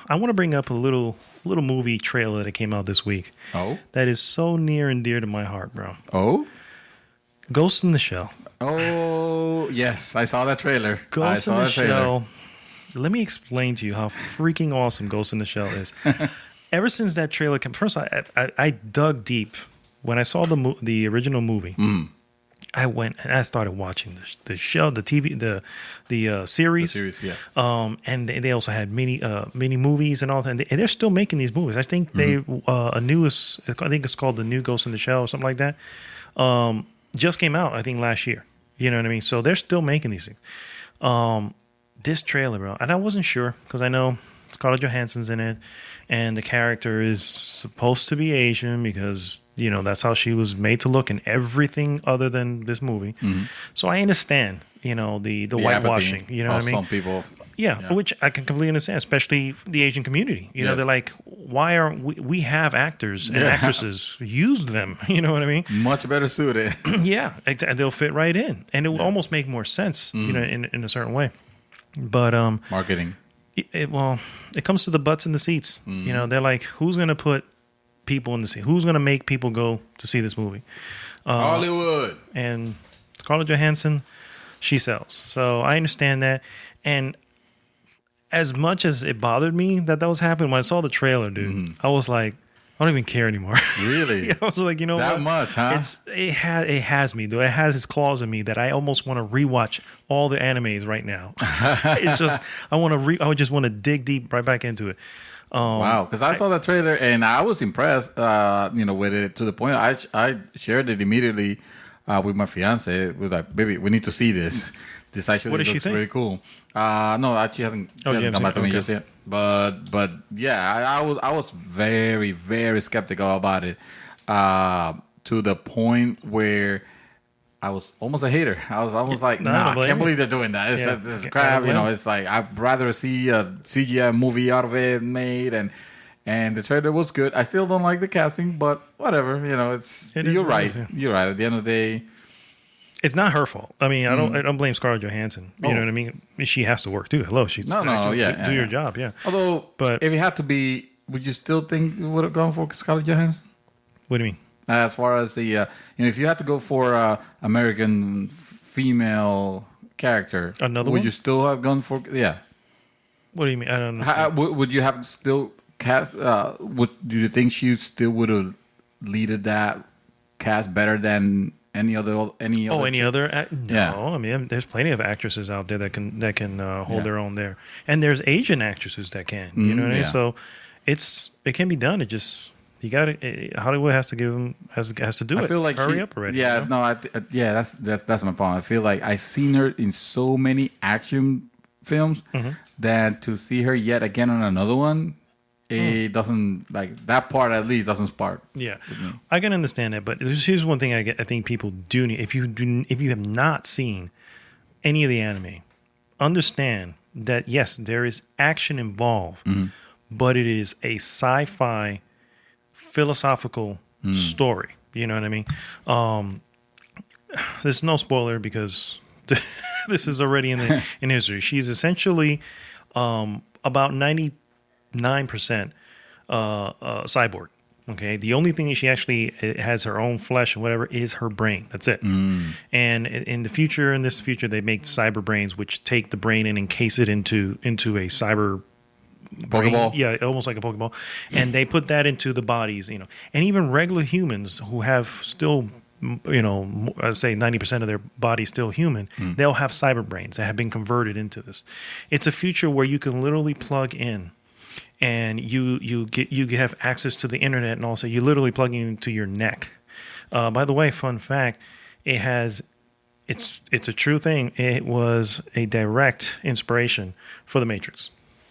[SPEAKER 1] I want to bring up a little movie trailer that came out this week.
[SPEAKER 2] Oh,
[SPEAKER 1] that is so near and dear to my heart, bro.
[SPEAKER 2] Oh,
[SPEAKER 1] Ghost in the Shell.
[SPEAKER 2] Oh, yes, I saw that trailer.
[SPEAKER 1] Ghost in the Shell. Let me explain to you how freaking awesome Ghost in the Shell is. Ever since that trailer came, first I dug deep when I saw the original movie. I went and I started watching the show, the TV, the series.
[SPEAKER 2] The series, yeah.
[SPEAKER 1] And they also had mini movies and all that. And they're still making these movies. I think I think it's called The New Ghost in the Shell or something like that. Just came out, I think, last year. You know what I mean? So they're still making these things. This trailer, bro, and I wasn't sure because I know Scarlett Johansson's in it, and the character is supposed to be Asian because that's how she was made to look in everything other than this movie. So I understand, the whitewashing. You know what I mean?
[SPEAKER 2] Some people.
[SPEAKER 1] Yeah, which I can completely understand, especially the Asian community. You know, they're like, why aren't we have actors and actresses, use them? You know what I mean?
[SPEAKER 2] Much better suited.
[SPEAKER 1] Yeah, they'll fit right in, and it will almost make more sense, you know, in a certain way. But
[SPEAKER 2] Marketing.
[SPEAKER 1] it comes to the butts in the seats. You know, they're like, who's gonna put people in the seat? Who's gonna make people go to see this movie?
[SPEAKER 2] Hollywood.
[SPEAKER 1] And Scarlett Johansson, she sells. So I understand that. And as much as it bothered me that was happening, when I saw the trailer, dude, I was like, I don't even care anymore.
[SPEAKER 2] Really?
[SPEAKER 1] I was like, you know
[SPEAKER 2] that
[SPEAKER 1] what?
[SPEAKER 2] much, huh?
[SPEAKER 1] It has me, though. It has its claws in me that I almost want to rewatch all the animes right now. It's just I would just want to dig deep right back into it.
[SPEAKER 2] Wow, because I saw that trailer and I was impressed, you know, with it to the point I shared it immediately with my fiance. We're like, baby, we need to see this. This actually
[SPEAKER 1] What does she
[SPEAKER 2] looks
[SPEAKER 1] think?
[SPEAKER 2] very cool. No, she hasn't come back to me just yet. But yeah, I was very, very skeptical about it to the point where I was almost a hater. I was almost like, nah, I can't believe they're doing that. This is crap. You know, it's like I'd rather see a CGI movie out of it made, and the trailer was good. I still don't like the casting, but whatever. You know, you're right. You're right. At the end of the day,
[SPEAKER 1] it's not her fault. I mean, I don't blame Scarlett Johansson. You know what I mean? She has to work too. Hello, she's do your job. Yeah.
[SPEAKER 2] Although,
[SPEAKER 1] but
[SPEAKER 2] if it had to be, would you still think you would have gone for Scarlett Johansson?
[SPEAKER 1] What do you mean?
[SPEAKER 2] As far as the, if you had to go for American female character,
[SPEAKER 1] another
[SPEAKER 2] would
[SPEAKER 1] one?
[SPEAKER 2] you still have gone for? Yeah.
[SPEAKER 1] What do you mean? I don't understand.
[SPEAKER 2] Would you have still cast? Do you think she still would have leaded that cast better than any other?
[SPEAKER 1] No.
[SPEAKER 2] Yeah.
[SPEAKER 1] I mean, there's plenty of actresses out there that can hold their own there, and there's Asian actresses that can. You know what I mean? So it can be done. It just. You got to Hollywood has to give them has to do it.
[SPEAKER 2] I feel like
[SPEAKER 1] hurry up already.
[SPEAKER 2] Yeah,
[SPEAKER 1] you know?
[SPEAKER 2] No, that's my point. I feel like I've seen her in so many action films that to see her yet again on another one, it doesn't like that part at least doesn't spark.
[SPEAKER 1] Yeah, I can understand that, but here's one thing I think people do need. If you have not seen any of the anime, understand that yes, there is action involved, but it is a sci-fi philosophical story. You know what I mean? There's no spoiler because this is already in history. She's essentially about 99% cyborg. Okay, the only thing that she actually has her own flesh and whatever is her brain. That's it. And in this future, they make cyber brains, which take the brain and encase it into a cyber
[SPEAKER 2] Pokeball.
[SPEAKER 1] Yeah, almost like a Pokeball. And they put that into the bodies, you know. And even regular humans who have still, you know, I'd say 90% of their body still human, they'll have cyber brains that have been converted into this. It's a future where you can literally plug in and you have access to the internet, and also you literally plug it into your neck. By the way, fun fact, it's a true thing. It was a direct inspiration for The Matrix.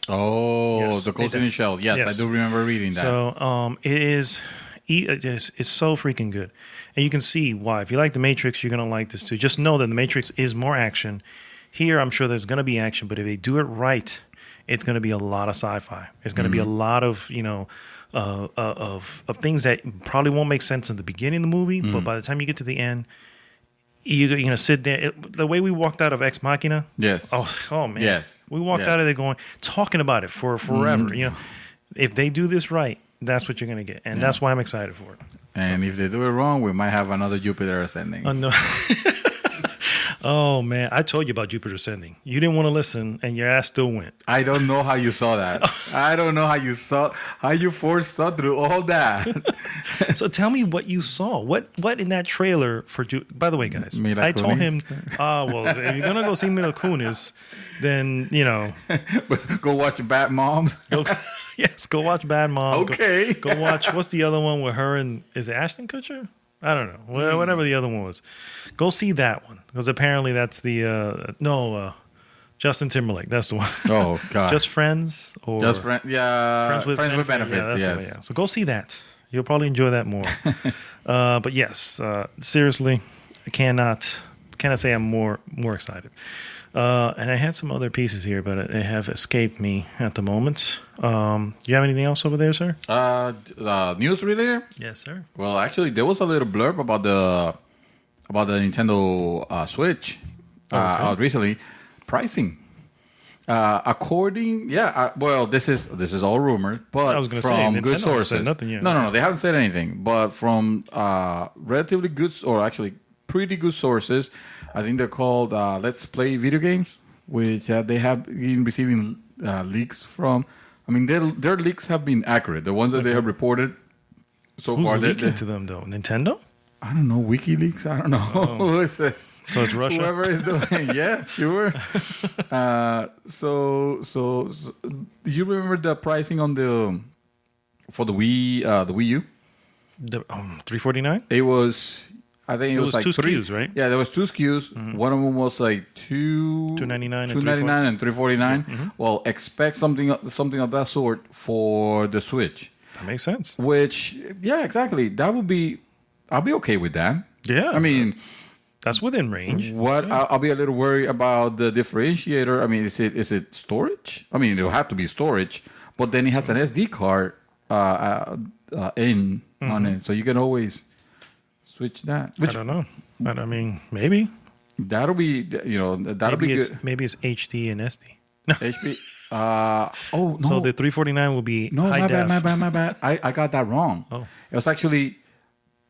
[SPEAKER 2] Oh, yes, the Ghost in the Shell. Yes, I do remember reading that.
[SPEAKER 1] So it's so freaking good. And you can see why. If you like The Matrix, you're going to like this too. Just know that The Matrix is more action. Here, I'm sure there's going to be action, but if they do it right, it's going to be a lot of sci-fi. It's going to be a lot of, you know, of things that probably won't make sense in the beginning of the movie, but by the time you get to the end, you're going to sit there. The way we walked out of Ex Machina.
[SPEAKER 2] Yes.
[SPEAKER 1] Oh man.
[SPEAKER 2] Yes.
[SPEAKER 1] We walked out of there talking about it for forever. You know, if they do this right, that's what you're going to get. And that's why I'm excited for it.
[SPEAKER 2] And if they do it wrong, we might have another Jupiter Ascending.
[SPEAKER 1] No. Oh man, I told you about Jupiter Ascending. You didn't want to listen, and your ass still went.
[SPEAKER 2] I don't know how you saw that. I don't know how you saw through all that.
[SPEAKER 1] So tell me what you saw. What in that trailer for By the way, guys,
[SPEAKER 2] Mila
[SPEAKER 1] I
[SPEAKER 2] Kunis?
[SPEAKER 1] told him, well, if you're gonna go see Mila Kunis, then you know,
[SPEAKER 2] go watch Bad Moms.
[SPEAKER 1] Go watch Bad Mom.
[SPEAKER 2] Okay.
[SPEAKER 1] Go watch. What's the other one with her and is it Ashton Kutcher? I don't know. Whatever the other one was. Go see that one. Because apparently that's the Justin Timberlake. That's the one.
[SPEAKER 2] Oh God.
[SPEAKER 1] Just Friends or
[SPEAKER 2] Just Friends. Yeah. Friends with Benefits.
[SPEAKER 1] Yeah,
[SPEAKER 2] yes.
[SPEAKER 1] So go see that. You'll probably enjoy that more. But yes, seriously, I cannot say I'm more excited. And I had some other pieces here, but they have escaped me at the moment. Do you have anything else over there, sir?
[SPEAKER 2] News related?
[SPEAKER 1] Yes, sir.
[SPEAKER 2] Well, actually, there was a little blurb about the Nintendo Switch out recently. Pricing. Well, this is all rumors, but
[SPEAKER 1] I was gonna
[SPEAKER 2] from
[SPEAKER 1] say,
[SPEAKER 2] good
[SPEAKER 1] Nintendo
[SPEAKER 2] sources.
[SPEAKER 1] said nothing yet.
[SPEAKER 2] No, they haven't said anything. But from relatively good, or actually pretty good sources, I think they're called Let's Play Video Games, which they have been receiving leaks from. I mean, their leaks have been accurate. The ones that they have reported so
[SPEAKER 1] Who's
[SPEAKER 2] far.
[SPEAKER 1] leaking to them though? Nintendo?
[SPEAKER 2] I don't know, WikiLeaks. I don't know who is this.
[SPEAKER 1] So it's Russia.
[SPEAKER 2] Whoever is doing, yeah, sure. So, do you remember the pricing on for the Wii U?
[SPEAKER 1] The $349.
[SPEAKER 2] It was, I think it was like
[SPEAKER 1] two SKUs, right?
[SPEAKER 2] Yeah, there was two SKUs. Mm-hmm. One of them was like
[SPEAKER 1] $299
[SPEAKER 2] and $349. Mm-hmm. Well, expect something of that sort for the Switch.
[SPEAKER 1] That makes sense.
[SPEAKER 2] Which, yeah, exactly. That would be. I'll be okay with that.
[SPEAKER 1] Yeah.
[SPEAKER 2] I mean,
[SPEAKER 1] that's within range.
[SPEAKER 2] I'll be a little worried about the differentiator. I mean, is it storage? I mean, it'll have to be storage, but then it has an SD card on it, so you can always switch that.
[SPEAKER 1] I don't know, but I mean, maybe
[SPEAKER 2] that'll be that'll be good.
[SPEAKER 1] Maybe it's HD and SD.
[SPEAKER 2] HP. No.
[SPEAKER 1] So the $349 will be high def.
[SPEAKER 2] My bad. I got that wrong.
[SPEAKER 1] Oh,
[SPEAKER 2] it was actually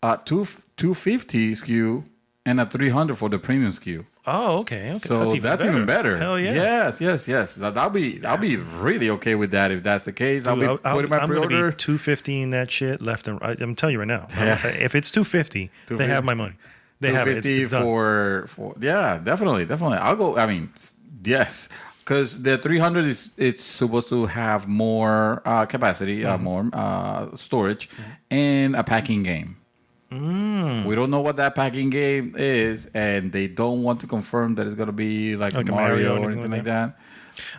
[SPEAKER 2] 250 SKU and a 300 for the premium SKU.
[SPEAKER 1] Oh, okay.
[SPEAKER 2] So that's even better.
[SPEAKER 1] Hell yeah.
[SPEAKER 2] Yes. I'll be really okay with that if that's the case.
[SPEAKER 1] Dude,
[SPEAKER 2] I'll be putting my pre-order.
[SPEAKER 1] I'm gonna be 250 in that shit left and right. I'm telling you right now.
[SPEAKER 2] Yeah.
[SPEAKER 1] If it's 250, they have my money. They have it. It's done.
[SPEAKER 2] for yeah, definitely. I'll go. I mean, yes. Because the 300 it's supposed to have more capacity, more storage, and a packing game. We don't know what that packing game is, and they don't want to confirm that it's going to be like Mario or anything like that.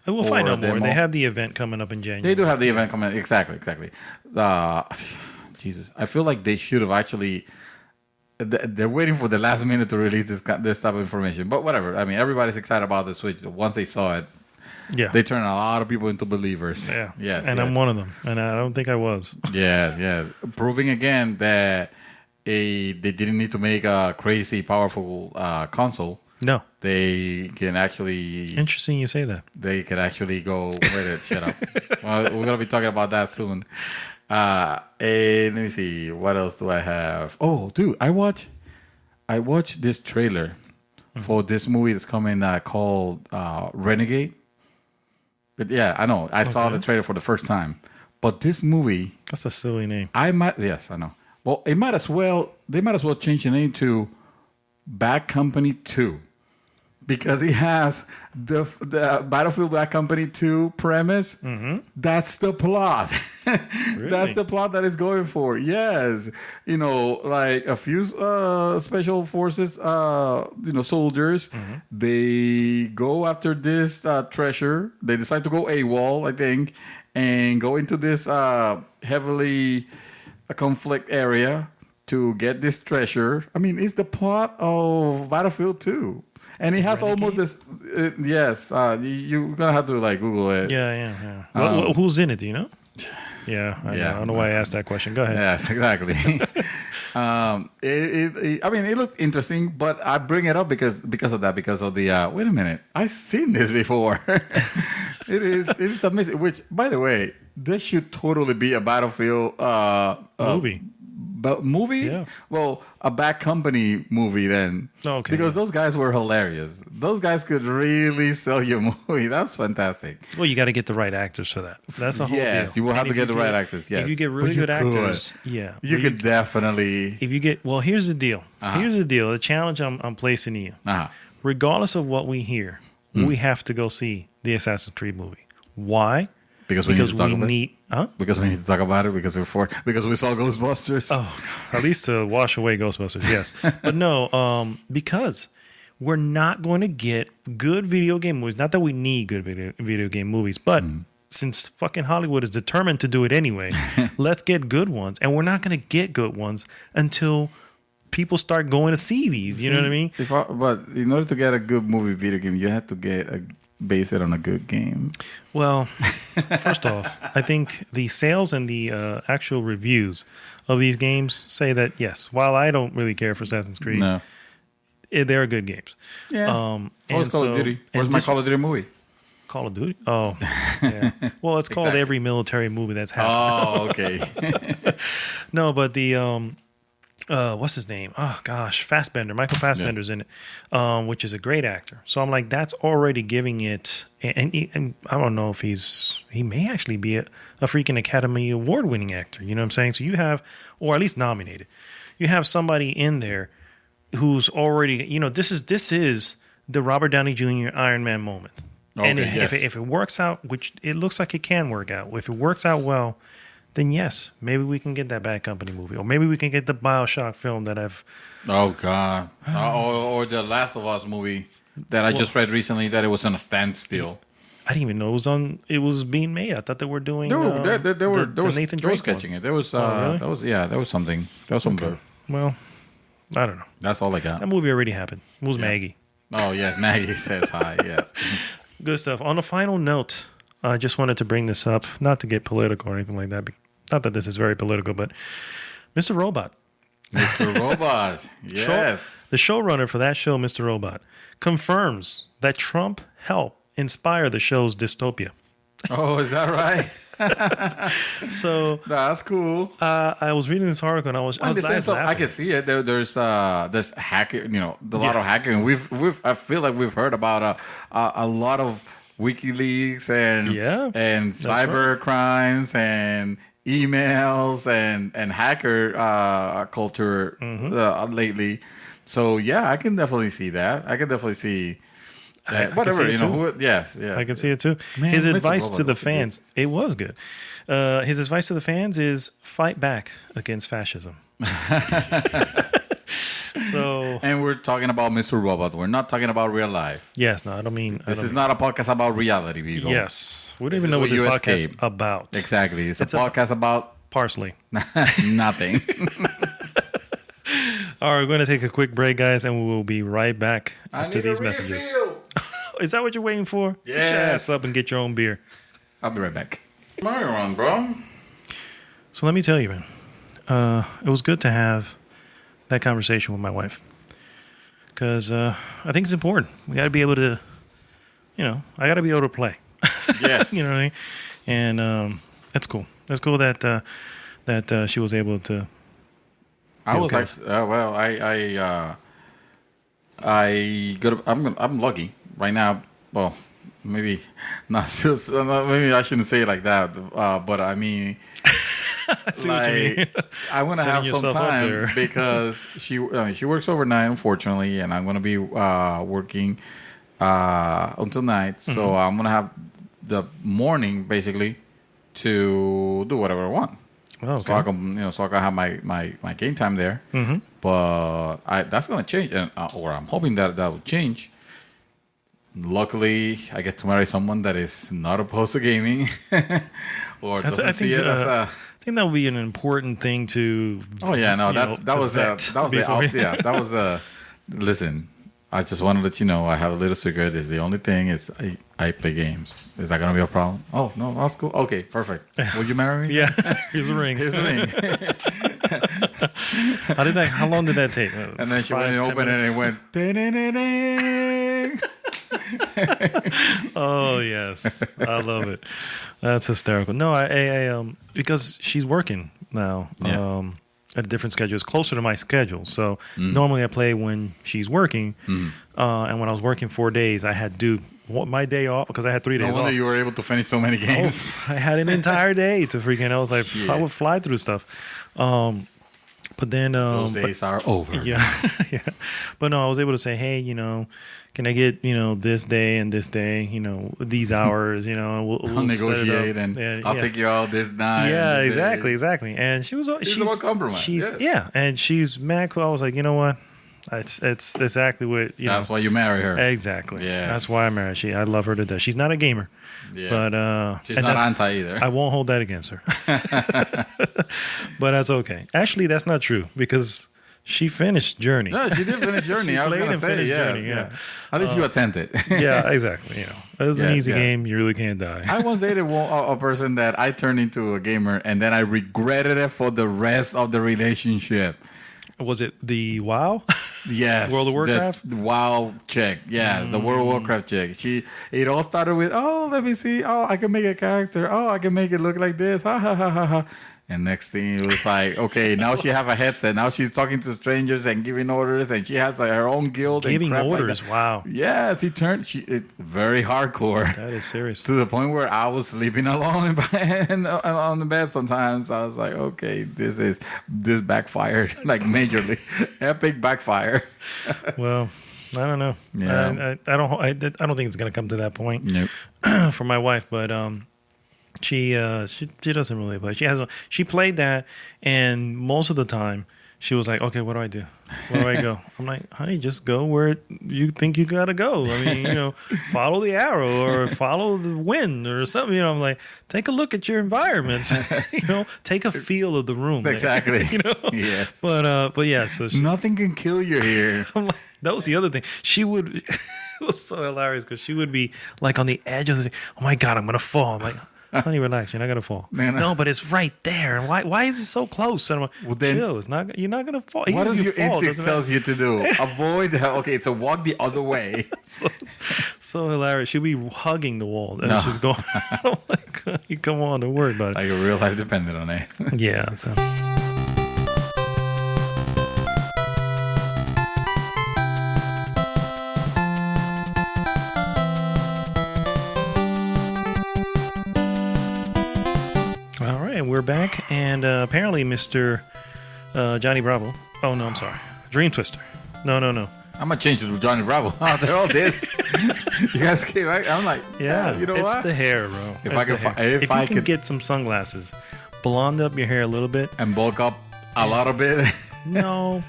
[SPEAKER 1] We'll find out more. They have the event coming up in January.
[SPEAKER 2] They do have the event coming. Exactly. Jesus, I feel like they should have actually. They're waiting for the last minute to release this type of information, but whatever. I mean, everybody's excited about the Switch. Once they saw it, they turned a lot of people into believers.
[SPEAKER 1] Yeah,
[SPEAKER 2] yes,
[SPEAKER 1] and I'm one of them, and I don't think I was.
[SPEAKER 2] Yes, proving again that they didn't need to make a crazy powerful console.
[SPEAKER 1] No,
[SPEAKER 2] they can actually.
[SPEAKER 1] Interesting, you say that.
[SPEAKER 2] They can actually go with it. Shut up. Well, we're gonna be talking about that soon. And let me see, what else do I have? Oh, dude, I watched this trailer for this movie that's coming called Renegade. But yeah, I know. I saw the trailer for the first time. But this movie,
[SPEAKER 1] that's a silly name.
[SPEAKER 2] Yes, I know. Well, they might as well change the name to Bad Company 2. Because he has the Battlefield Bad Company 2 premise. Mm-hmm. That's the plot. Really? That's the plot that it's going for. Yes. Like a few special forces, soldiers. Mm-hmm. They go after this treasure. They decide to go AWOL, I think, and go into this heavily conflict area to get this treasure. I mean, it's the plot of Battlefield 2. And it has almost this. Yes, you're gonna have to like Google it.
[SPEAKER 1] Yeah. Who's in it? Do you know? Yeah, I know. I don't know why I asked that question. Go ahead.
[SPEAKER 2] Yes, exactly. It looked interesting, but I bring it up because of that. Because of the. Wait a minute, I've seen this before. It's amazing. Which, by the way, this should totally be a Battlefield
[SPEAKER 1] movie.
[SPEAKER 2] But movie?
[SPEAKER 1] Yeah.
[SPEAKER 2] Well, a Bad Company movie then.
[SPEAKER 1] Okay.
[SPEAKER 2] Because those guys were hilarious. Those guys could really sell you a movie. That's fantastic.
[SPEAKER 1] Well, you got to get the right actors for that. That's the whole deal.
[SPEAKER 2] Yes, you will have to get the right actors. Yes.
[SPEAKER 1] If you get really good actors,
[SPEAKER 2] you could definitely.
[SPEAKER 1] If you get, well, here's the deal. Here's the deal. The challenge I'm placing to you. Regardless of what we hear, we have to go see the Assassin's Creed movie. Why?
[SPEAKER 2] Because we need to talk about it.
[SPEAKER 1] Huh?
[SPEAKER 2] Because we need to talk about it. Because we saw Ghostbusters.
[SPEAKER 1] Oh, at least to wash away Ghostbusters, yes. But no, because we're not going to get good video game movies. Not that we need good video game movies, but since fucking Hollywood is determined to do it anyway, let's get good ones. And we're not going to get good ones until people start going to see these. You know what I mean?
[SPEAKER 2] But in order to get a good movie video game, you have to base it on a good game.
[SPEAKER 1] Well, first off, I think the sales and the actual reviews of these games say that, yes, while I don't really care for Assassin's Creed,
[SPEAKER 2] No.
[SPEAKER 1] They're good games.
[SPEAKER 2] Yeah. Where's Call of Duty? Where's my Call of Duty movie?
[SPEAKER 1] Call of Duty? Oh, yeah. Well, it's called every military movie that's happened.
[SPEAKER 2] Oh, okay.
[SPEAKER 1] No, but the what's his name? Oh gosh, Fassbender. Michael Fassbender's in it, which is a great actor. So I'm like, that's already giving it. And I don't know if he may actually be a freaking Academy Award winning actor. You know what I'm saying? So you have, or at least nominated. You have somebody in there who's already, this is the Robert Downey Jr. Iron Man moment.
[SPEAKER 2] Okay,
[SPEAKER 1] And
[SPEAKER 2] yes.
[SPEAKER 1] if it works out, which it looks like it can work out, if it works out well, then yes, maybe we can get that Bad Company movie, or maybe we can get the BioShock film that I've.
[SPEAKER 2] Oh God! Or the Last of Us movie that I just read recently that it was on a standstill.
[SPEAKER 1] I didn't even know it was being made. I thought they were doing.
[SPEAKER 2] There was
[SPEAKER 1] Nathan Drake
[SPEAKER 2] sketching it. There was
[SPEAKER 1] really?
[SPEAKER 2] there was something. There was some.
[SPEAKER 1] Okay. Well, I don't know.
[SPEAKER 2] That's all I got.
[SPEAKER 1] That movie already happened. It was Maggie.
[SPEAKER 2] Oh yes, Maggie says hi. Yeah.
[SPEAKER 1] Good stuff. On a final note, I just wanted to bring this up, not to get political or anything like that. Not that this is very political, but Mr. Robot.
[SPEAKER 2] Mr. Robot. Yes.
[SPEAKER 1] The showrunner for that show, Mr. Robot, confirms that Trump helped inspire the show's dystopia.
[SPEAKER 2] Oh, is that right?
[SPEAKER 1] So
[SPEAKER 2] that's cool.
[SPEAKER 1] I was reading this article and I was laughing.
[SPEAKER 2] I can see it. There's hacker, a lot of hacking. I feel like we've heard about a lot of WikiLeaks and cyber crimes and emails and hacker culture lately. So yeah, I can definitely see that. I can definitely see. Whatever, yes.
[SPEAKER 1] I can see it too.
[SPEAKER 2] Man,
[SPEAKER 1] his
[SPEAKER 2] Mr.
[SPEAKER 1] advice
[SPEAKER 2] Robot
[SPEAKER 1] to the
[SPEAKER 2] was
[SPEAKER 1] fans, it was good. His advice to the fans is fight back against fascism. So,
[SPEAKER 2] and we're talking about Mr. Robot. We're not talking about real life.
[SPEAKER 1] Yes, no, I don't mean.
[SPEAKER 2] This is not a podcast about reality, people.
[SPEAKER 1] Yes, we don't even know what this podcast is about.
[SPEAKER 2] Exactly, it's a podcast about
[SPEAKER 1] parsley.
[SPEAKER 2] Nothing.
[SPEAKER 1] All right, we're going to take a quick break, guys, and we will be right back after these messages. Is that what you're waiting for?
[SPEAKER 2] Yes.
[SPEAKER 1] Get your ass up and get your own beer.
[SPEAKER 2] I'll be right back. Mario on, bro.
[SPEAKER 1] So let me tell you, man. It was good to have that conversation with my wife. Because I think it's important. We got to be able to, I got to be able to play.
[SPEAKER 2] Yes.
[SPEAKER 1] You know what I mean? And that's cool. That's cool that she was able to.
[SPEAKER 2] I was actually I'm lucky right now. Well, maybe not. Maybe I shouldn't say it like that. But I mean,
[SPEAKER 1] I see what you mean.
[SPEAKER 2] I want to have some time because she works overnight, unfortunately, and I'm going to be working until night. So I'm going to have the morning basically to do whatever I want.
[SPEAKER 1] Oh, okay.
[SPEAKER 2] So I can have my game time there. Mm-hmm. But that's gonna change, or I'm hoping that will change. Luckily, I get to marry someone that is not opposed to gaming, or doesn't see it as a.
[SPEAKER 1] I think that would be an important thing to.
[SPEAKER 2] Oh yeah, no, that was the. Listen, I just want to let you know I have a little secret. Is the only thing is I play games. Is that gonna be a problem? Oh no, that's cool. Okay, perfect. Will you marry me?
[SPEAKER 1] Yeah. Here's the ring.
[SPEAKER 2] Here's the ring.
[SPEAKER 1] How long did that take?
[SPEAKER 2] And then she went and opened it and it went. Ding.
[SPEAKER 1] Oh yes, I love it. That's hysterical. No, I because she's working now.
[SPEAKER 2] Yeah.
[SPEAKER 1] At a different schedule. It's closer to my schedule. So normally I play when she's working. And when I was working 4 days, I had to do my day off because I had 3 days off.
[SPEAKER 2] No wonder you were able to finish so many games.
[SPEAKER 1] I had an entire day to freaking. I was like, I would fly through stuff. But then
[SPEAKER 2] those days are over.
[SPEAKER 1] Yeah, yeah. But no, I was able to say, hey, can I get this day and this day, these hours, we'll
[SPEAKER 2] negotiate and I'll take you out this night.
[SPEAKER 1] Yeah, exactly. And she's
[SPEAKER 2] about compromise.
[SPEAKER 1] Yeah, and she's mad cool. I was like, you know what? It's exactly what
[SPEAKER 2] That's why you marry her.
[SPEAKER 1] Exactly.
[SPEAKER 2] Yeah.
[SPEAKER 1] That's why I married her. I love her to death. She's not a gamer.
[SPEAKER 2] Yeah.
[SPEAKER 1] But
[SPEAKER 2] she's not anti either.
[SPEAKER 1] I won't hold that against her. But that's okay. Actually, that's not true because She finished Journey.
[SPEAKER 2] No, she did finish Journey. I was
[SPEAKER 1] played
[SPEAKER 2] going to
[SPEAKER 1] and
[SPEAKER 2] say,
[SPEAKER 1] finished
[SPEAKER 2] yeah,
[SPEAKER 1] Journey, yeah.
[SPEAKER 2] At least you attempted.
[SPEAKER 1] Yeah, exactly. It was an easy game. You really can't die.
[SPEAKER 2] I once dated a person that I turned into a gamer, and then I regretted it for the rest of the relationship.
[SPEAKER 1] Was it the WoW?
[SPEAKER 2] Yes,
[SPEAKER 1] World of Warcraft?
[SPEAKER 2] the WoW chick. Yes, the World of Warcraft chick. It all started with, let me see. Oh, I can make a character. Oh, I can make it look like this. Ha ha ha ha ha. And next thing it was like, okay, now she have a headset. Now she's talking to strangers and giving orders, and she has her own guild.
[SPEAKER 1] Giving
[SPEAKER 2] and crap
[SPEAKER 1] orders,
[SPEAKER 2] like
[SPEAKER 1] wow.
[SPEAKER 2] Yes, very hardcore.
[SPEAKER 1] That is serious.
[SPEAKER 2] To the point where I was sleeping alone on the bed sometimes. I was like, okay, this backfired like majorly. Epic backfire.
[SPEAKER 1] Well, I don't know.
[SPEAKER 2] Yeah.
[SPEAKER 1] I don't think it's gonna come to that point.
[SPEAKER 2] Nope.
[SPEAKER 1] For my wife, but she doesn't really play. She played that, and most of the time she was like, okay, what do I do? Where do I go? I'm like, honey, just go where you think you gotta go. I mean, follow the arrow or follow the wind or something. I'm like, take a look at your environments. Take a feel of the room.
[SPEAKER 2] Exactly. Yes.
[SPEAKER 1] But yeah. So
[SPEAKER 2] nothing can kill you here.
[SPEAKER 1] I'm like, that was the other thing. She would. It was so hilarious because she would be like on the edge of the thing. Oh my god, I'm gonna fall. I'm like, honey, relax. You're not gonna fall. No, but it's right there. Why is it so close? And I'm like, chill. It's not. You're not gonna fall.
[SPEAKER 2] What does your instinct tells you to do? Avoid. Okay, so walk the other way.
[SPEAKER 1] so hilarious. She'll be hugging the wall and she's going. I'm like, come on, don't worry about it.
[SPEAKER 2] Like a real life dependent on it.
[SPEAKER 1] Yeah. So. All right, we're back, and apparently Mr. Johnny Bravo. Oh, no, I'm sorry. Dream Twister. No.
[SPEAKER 2] I'm going to change it to Johnny Bravo. Oh, they're all this. You guys came back. I'm like,
[SPEAKER 1] yeah,
[SPEAKER 2] you know
[SPEAKER 1] it's
[SPEAKER 2] what?
[SPEAKER 1] the hair, bro.
[SPEAKER 2] If
[SPEAKER 1] I could get some sunglasses, blonde up your hair a little bit.
[SPEAKER 2] And bulk up a lot of it.
[SPEAKER 1] No.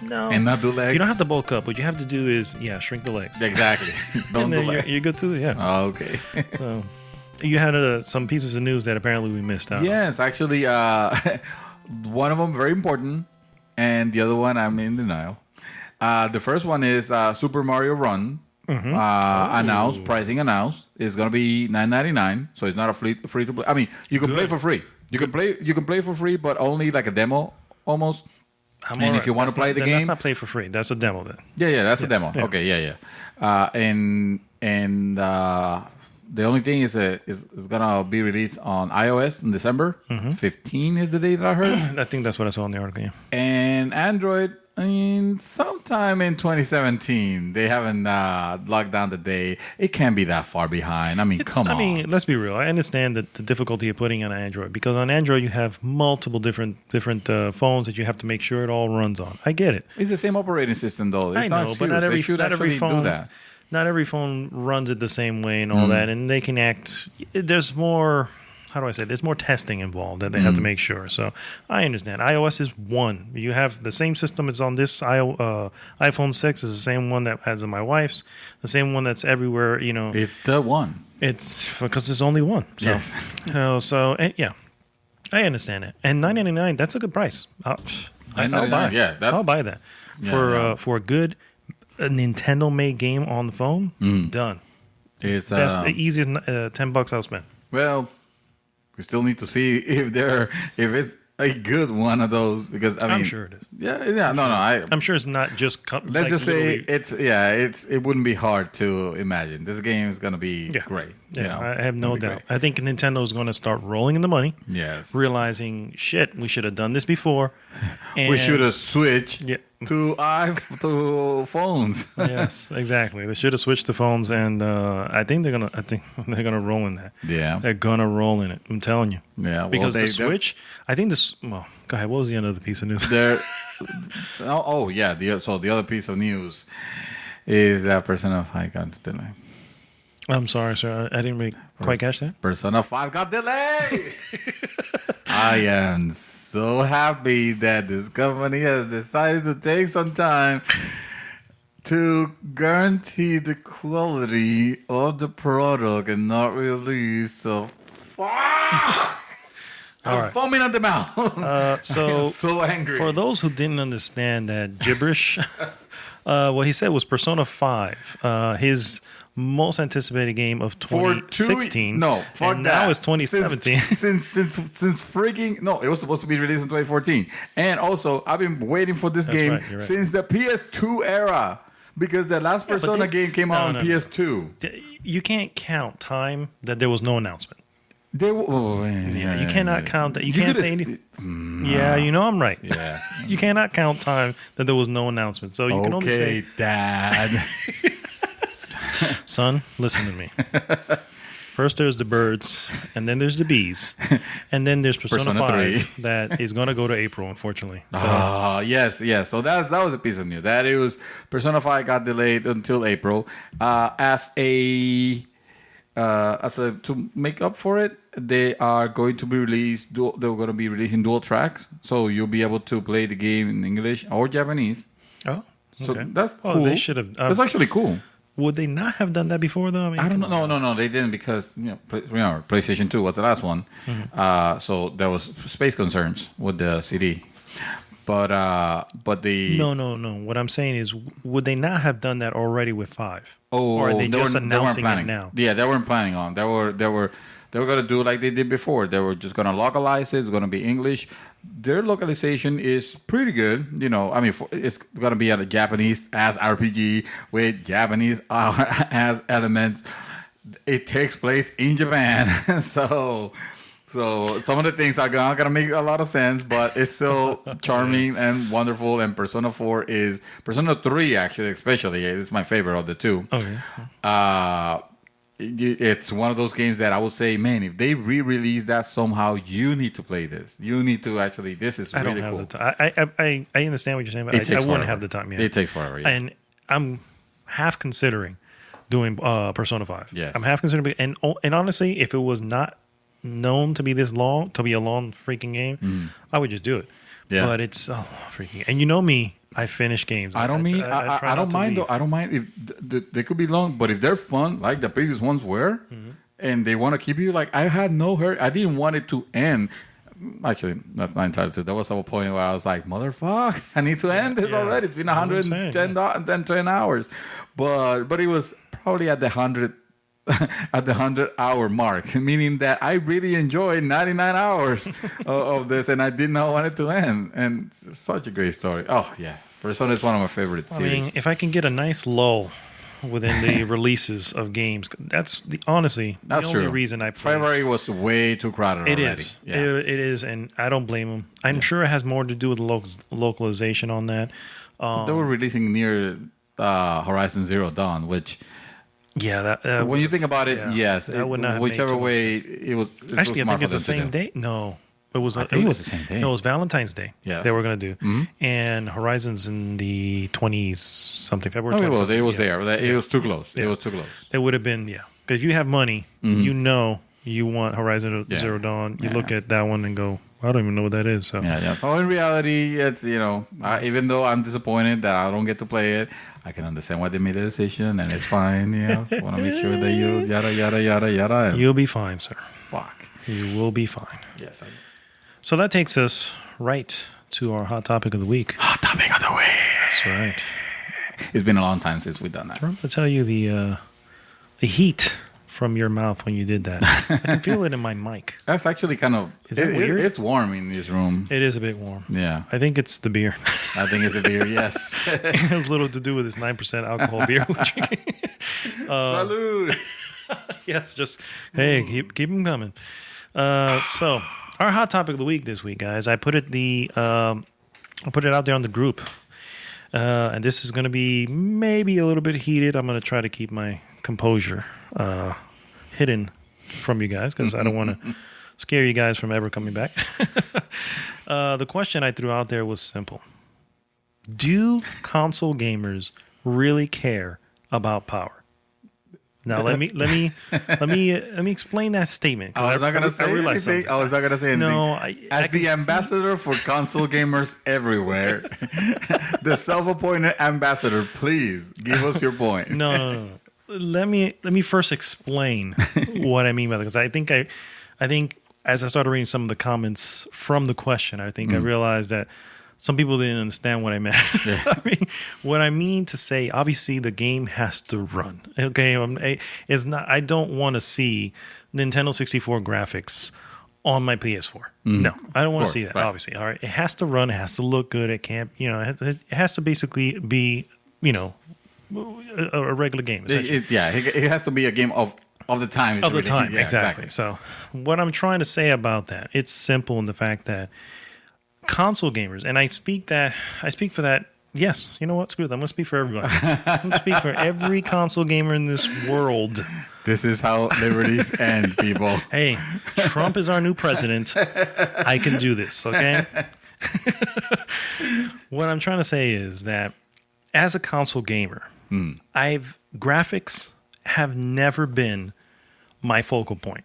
[SPEAKER 2] And not do legs.
[SPEAKER 1] You don't have to bulk up. What you have to do is, shrink the legs.
[SPEAKER 2] Exactly. Don't do legs.
[SPEAKER 1] You're good too, yeah.
[SPEAKER 2] Oh, okay.
[SPEAKER 1] So, you had some pieces of news that apparently we missed out.
[SPEAKER 2] Yes, actually, one of them very important, and the other one I'm in denial. The first one is Super Mario Run. Announced, pricing announced. It's gonna be $9.99, so it's not a free to play. I mean, you can play for free. You can play for free, but only like a demo almost. And if you want to play the game,
[SPEAKER 1] that's not play for free. That's a demo then.
[SPEAKER 2] Yeah, that's a demo. Yeah. Okay, yeah. And the only thing is it's gonna be released on iOS in December 15 is the date that I heard.
[SPEAKER 1] I think that's what I saw in the article. Yeah.
[SPEAKER 2] And Android, sometime in 2017. They haven't locked down the day. It can't be that far behind. I mean, come on.
[SPEAKER 1] I mean, let's be real. I understand the difficulty of putting on Android because on Android you have multiple different phones that you have to make sure it all runs on. I get it.
[SPEAKER 2] It's the same operating system though. It's
[SPEAKER 1] I know, but not every phone
[SPEAKER 2] do that.
[SPEAKER 1] Not every phone runs it the same way and all that, and they can act. There's more. How do I say? There's more testing involved that they have to make sure. So I understand. iOS is one. You have the same system that's on this iPhone 6 is the same one that has on my wife's. The same one that's everywhere.
[SPEAKER 2] It's the one.
[SPEAKER 1] It's because there's only one. So,
[SPEAKER 2] yes.
[SPEAKER 1] Yeah, I understand it. And $9.99, that's a good price. I'll buy it.
[SPEAKER 2] Yeah,
[SPEAKER 1] I'll buy that for a good Nintendo-made game on the phone. Done.
[SPEAKER 2] It's
[SPEAKER 1] the easiest $10 I'll spend.
[SPEAKER 2] Well, we still need to see if it's a good one of those because I'm
[SPEAKER 1] sure it is.
[SPEAKER 2] Yeah. No.
[SPEAKER 1] I'm sure it's not just.
[SPEAKER 2] Let's just say it wouldn't be hard to imagine. This game is gonna be great.
[SPEAKER 1] Yeah, I have no doubt. Great. I think Nintendo is going to start rolling in the money.
[SPEAKER 2] Yes.
[SPEAKER 1] Realizing shit, we should have done this before.
[SPEAKER 2] We should have switched. To phones.
[SPEAKER 1] Yes, exactly. They should have switched to phones, and I think they're gonna roll in that.
[SPEAKER 2] Yeah,
[SPEAKER 1] they're gonna roll in it. I'm telling you.
[SPEAKER 2] Yeah,
[SPEAKER 1] because the Switch. I think this. Well, go ahead. What was the end of the piece of news?
[SPEAKER 2] The other piece of news is that Persona 5 got delayed.
[SPEAKER 1] I'm sorry, sir. I didn't really quite catch that.
[SPEAKER 2] Persona 5 got delayed. I am so happy that this company has decided to take some time to guarantee the quality of the product and not release I'm foaming at the mouth.
[SPEAKER 1] So
[SPEAKER 2] so angry.
[SPEAKER 1] for those who didn't understand that gibberish, what he said was Persona 5, his most anticipated game of 2016.
[SPEAKER 2] Fuck
[SPEAKER 1] now
[SPEAKER 2] that.
[SPEAKER 1] it's 2017.
[SPEAKER 2] Since freaking no, it was supposed to be released in 2014. And also, I've been waiting for this game since the PS2 era because the last Persona game came out on PS2.
[SPEAKER 1] You can't count time that there was no announcement. You cannot count that. You can't say anything. Yeah, you know I'm right.
[SPEAKER 2] Yeah,
[SPEAKER 1] you cannot count time that there was no announcement. So you can only say,
[SPEAKER 2] Dad.
[SPEAKER 1] son, listen to me. First there's the birds, and then there's the bees, and then there's Persona 5 that is going to go to April, unfortunately. So.
[SPEAKER 2] Yes. So that was a piece of news. That it was Persona 5 got delayed until April. To make up for it, they are going to be released. They're going to be releasing dual tracks, so you'll be able to play the game in English or Japanese.
[SPEAKER 1] Oh, okay.
[SPEAKER 2] So that's cool.
[SPEAKER 1] They should have.
[SPEAKER 2] That's actually cool.
[SPEAKER 1] Would they not have done that before, though?
[SPEAKER 2] I don't know. No, they didn't because PlayStation 2 was the last one. Mm-hmm. So there was space concerns with the CD. But the
[SPEAKER 1] no. What I'm saying is, would they not have done that already with 5? Or are they just announcing it now?
[SPEAKER 2] Yeah, they weren't planning on. They were gonna do like they did before. They were just gonna localize it. It's gonna be English. Their localization is pretty good. It's gonna be a Japanese as RPG with Japanese as elements. It takes place in Japan, so some of the things are not gonna make a lot of sense, but it's still charming and wonderful. And Persona 3 actually, especially, is my favorite of the two.
[SPEAKER 1] Okay.
[SPEAKER 2] It's one of those games that I would say, man, if they re-release that somehow, you need to play this. You need to actually. This is really cool.
[SPEAKER 1] I understand what you're saying, but I wouldn't have the time yet.
[SPEAKER 2] It takes forever. Yeah.
[SPEAKER 1] And I'm half considering doing Persona 5.
[SPEAKER 2] Yes.
[SPEAKER 1] I'm half considering, and honestly, if it was not known to be this long, to be a long freaking game, I would just do it.
[SPEAKER 2] Yeah.
[SPEAKER 1] But it's freaking, and you know me, I finish games.
[SPEAKER 2] I don't mind though. I don't mind if they could be long, but if they're fun, like the previous ones were, and they want to keep you, like I had no hurry. I didn't want it to end. Actually, that's not entirely true. There was a point where I was like, "Motherfuck, I need to end this already." It's been 110 hours, but it was probably at the 100-hour mark, meaning that I really enjoyed 99 hours of this, and I did not want it to end. And it's such a great story. Oh yeah, Persona is one of my favorite series.
[SPEAKER 1] I mean, if I can get a nice lull within the releases of games, that's the only reason I play.
[SPEAKER 2] February was way too crowded already.
[SPEAKER 1] It is. Yeah. It is, and I don't blame them. I'm sure it has more to do with localization on that.
[SPEAKER 2] They were releasing near Horizon Zero Dawn, which.
[SPEAKER 1] Yeah, that
[SPEAKER 2] when you think about it, yes,
[SPEAKER 1] that would not
[SPEAKER 2] whichever way it was.
[SPEAKER 1] Actually, I think it's the same day. No, it was.
[SPEAKER 2] I think it was the same day.
[SPEAKER 1] No, it was Valentine's Day.
[SPEAKER 2] Yes.
[SPEAKER 1] They were going to do, and Horizon's in the 20-something February.
[SPEAKER 2] No, it was there. It was too close. Yeah. It was too close.
[SPEAKER 1] It would have been because you have money. You know you want Horizon Zero Dawn. You look at that one and go, I don't even know what that is. So
[SPEAKER 2] So in reality, it's even though I'm disappointed that I don't get to play it, I can understand why they made a decision, and it's fine. Want to make sure they use yada yada yada yada.
[SPEAKER 1] You'll be fine, sir.
[SPEAKER 2] Fuck.
[SPEAKER 1] You will be fine.
[SPEAKER 2] Yes.
[SPEAKER 1] So that takes us right to our hot topic of the week.
[SPEAKER 2] Hot topic of the week.
[SPEAKER 1] That's right.
[SPEAKER 2] It's been a long time since we've done that.
[SPEAKER 1] I'm going to tell you the heat from your mouth when you did that. I can feel it in my mic.
[SPEAKER 2] That's actually kind of...
[SPEAKER 1] Is that weird?
[SPEAKER 2] It's warm in this room.
[SPEAKER 1] It is a bit warm.
[SPEAKER 2] Yeah.
[SPEAKER 1] I think it's the beer.
[SPEAKER 2] I think it's the beer, yes.
[SPEAKER 1] It has little to do with this 9% alcohol beer we're drinking.
[SPEAKER 2] Salud!
[SPEAKER 1] Yes, just, hey, keep them coming. So, our hot topic of the week this week, guys, I put it out there on the group. And this is going to be maybe a little bit heated. I'm going to try to keep my composure hidden from you guys because I don't want to scare you guys from ever coming back. The question I threw out there was simple. Do console gamers really care about power? Now let me explain that statement.
[SPEAKER 2] I was not going to say anything. I was not going to say anything.
[SPEAKER 1] No,
[SPEAKER 2] as the ambassador for console gamers everywhere, the self-appointed ambassador, please give us your point.
[SPEAKER 1] No. Let me first explain what I mean by that, because I think as I started reading some of the comments from the question, I think I realized that some people didn't understand what I meant.
[SPEAKER 2] Yeah.
[SPEAKER 1] I mean, what I mean to say, obviously, the game has to run. Okay, it's not. I don't want to see Nintendo 64 graphics on my PS4. No, I don't want to see that.
[SPEAKER 2] Right.
[SPEAKER 1] Obviously, all right. It has to run. It has to look good. It can't. It has to basically be. A regular game.
[SPEAKER 2] It has to be a game of the time.
[SPEAKER 1] Of the time, exactly. So, what I'm trying to say about that, it's simple in the fact that console gamers, and I speak for that. Yes, you know what? Screw that. I'm going to speak for everybody. I'm going to speak for every console gamer in this world.
[SPEAKER 2] This is how liberties end, people.
[SPEAKER 1] Hey, Trump is our new president. I can do this, okay? What I'm trying to say is that as a console gamer, graphics have never been my focal point.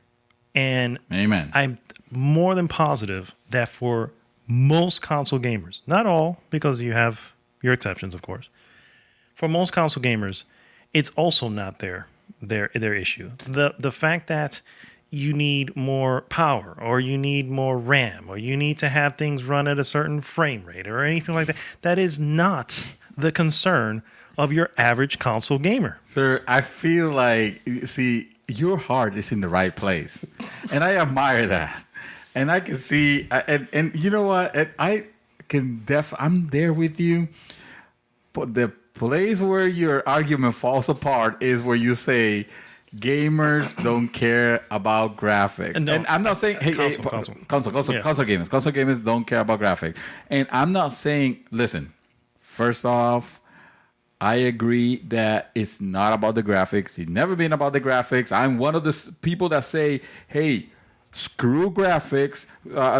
[SPEAKER 1] And
[SPEAKER 2] Amen.
[SPEAKER 1] I'm more than positive that for most console gamers, not all, because you have your exceptions, of course. For most console gamers, it's also not their issue. The fact that you need more power, or you need more RAM, or you need to have things run at a certain frame rate, or anything like that, that is not the concern of your average console gamer.
[SPEAKER 2] Sir, I feel like, see, your heart is in the right place. And I admire that. And I can see, and you know what? And I'm there with you. But the place where your argument falls apart is where you say gamers don't care about graphics.
[SPEAKER 1] No,
[SPEAKER 2] and I'm not saying, console gamers don't care about graphics. And I'm not saying, listen, first off, I agree that it's not about the graphics. It's never been about the graphics. I'm one of the people that say, hey, screw graphics,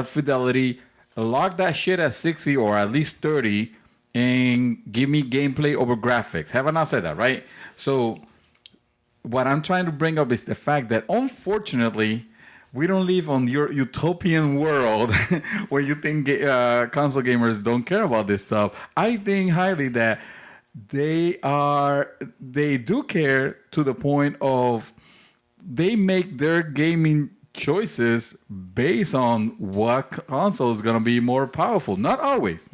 [SPEAKER 2] fidelity, lock that shit at 60 or at least 30 and give me gameplay over graphics. Have I not said that, right? So what I'm trying to bring up is the fact that unfortunately, we don't live on your utopian world where you think console gamers don't care about this stuff. I think highly that they do care to the point of they make their gaming choices based on what console is going to be more powerful. Not always.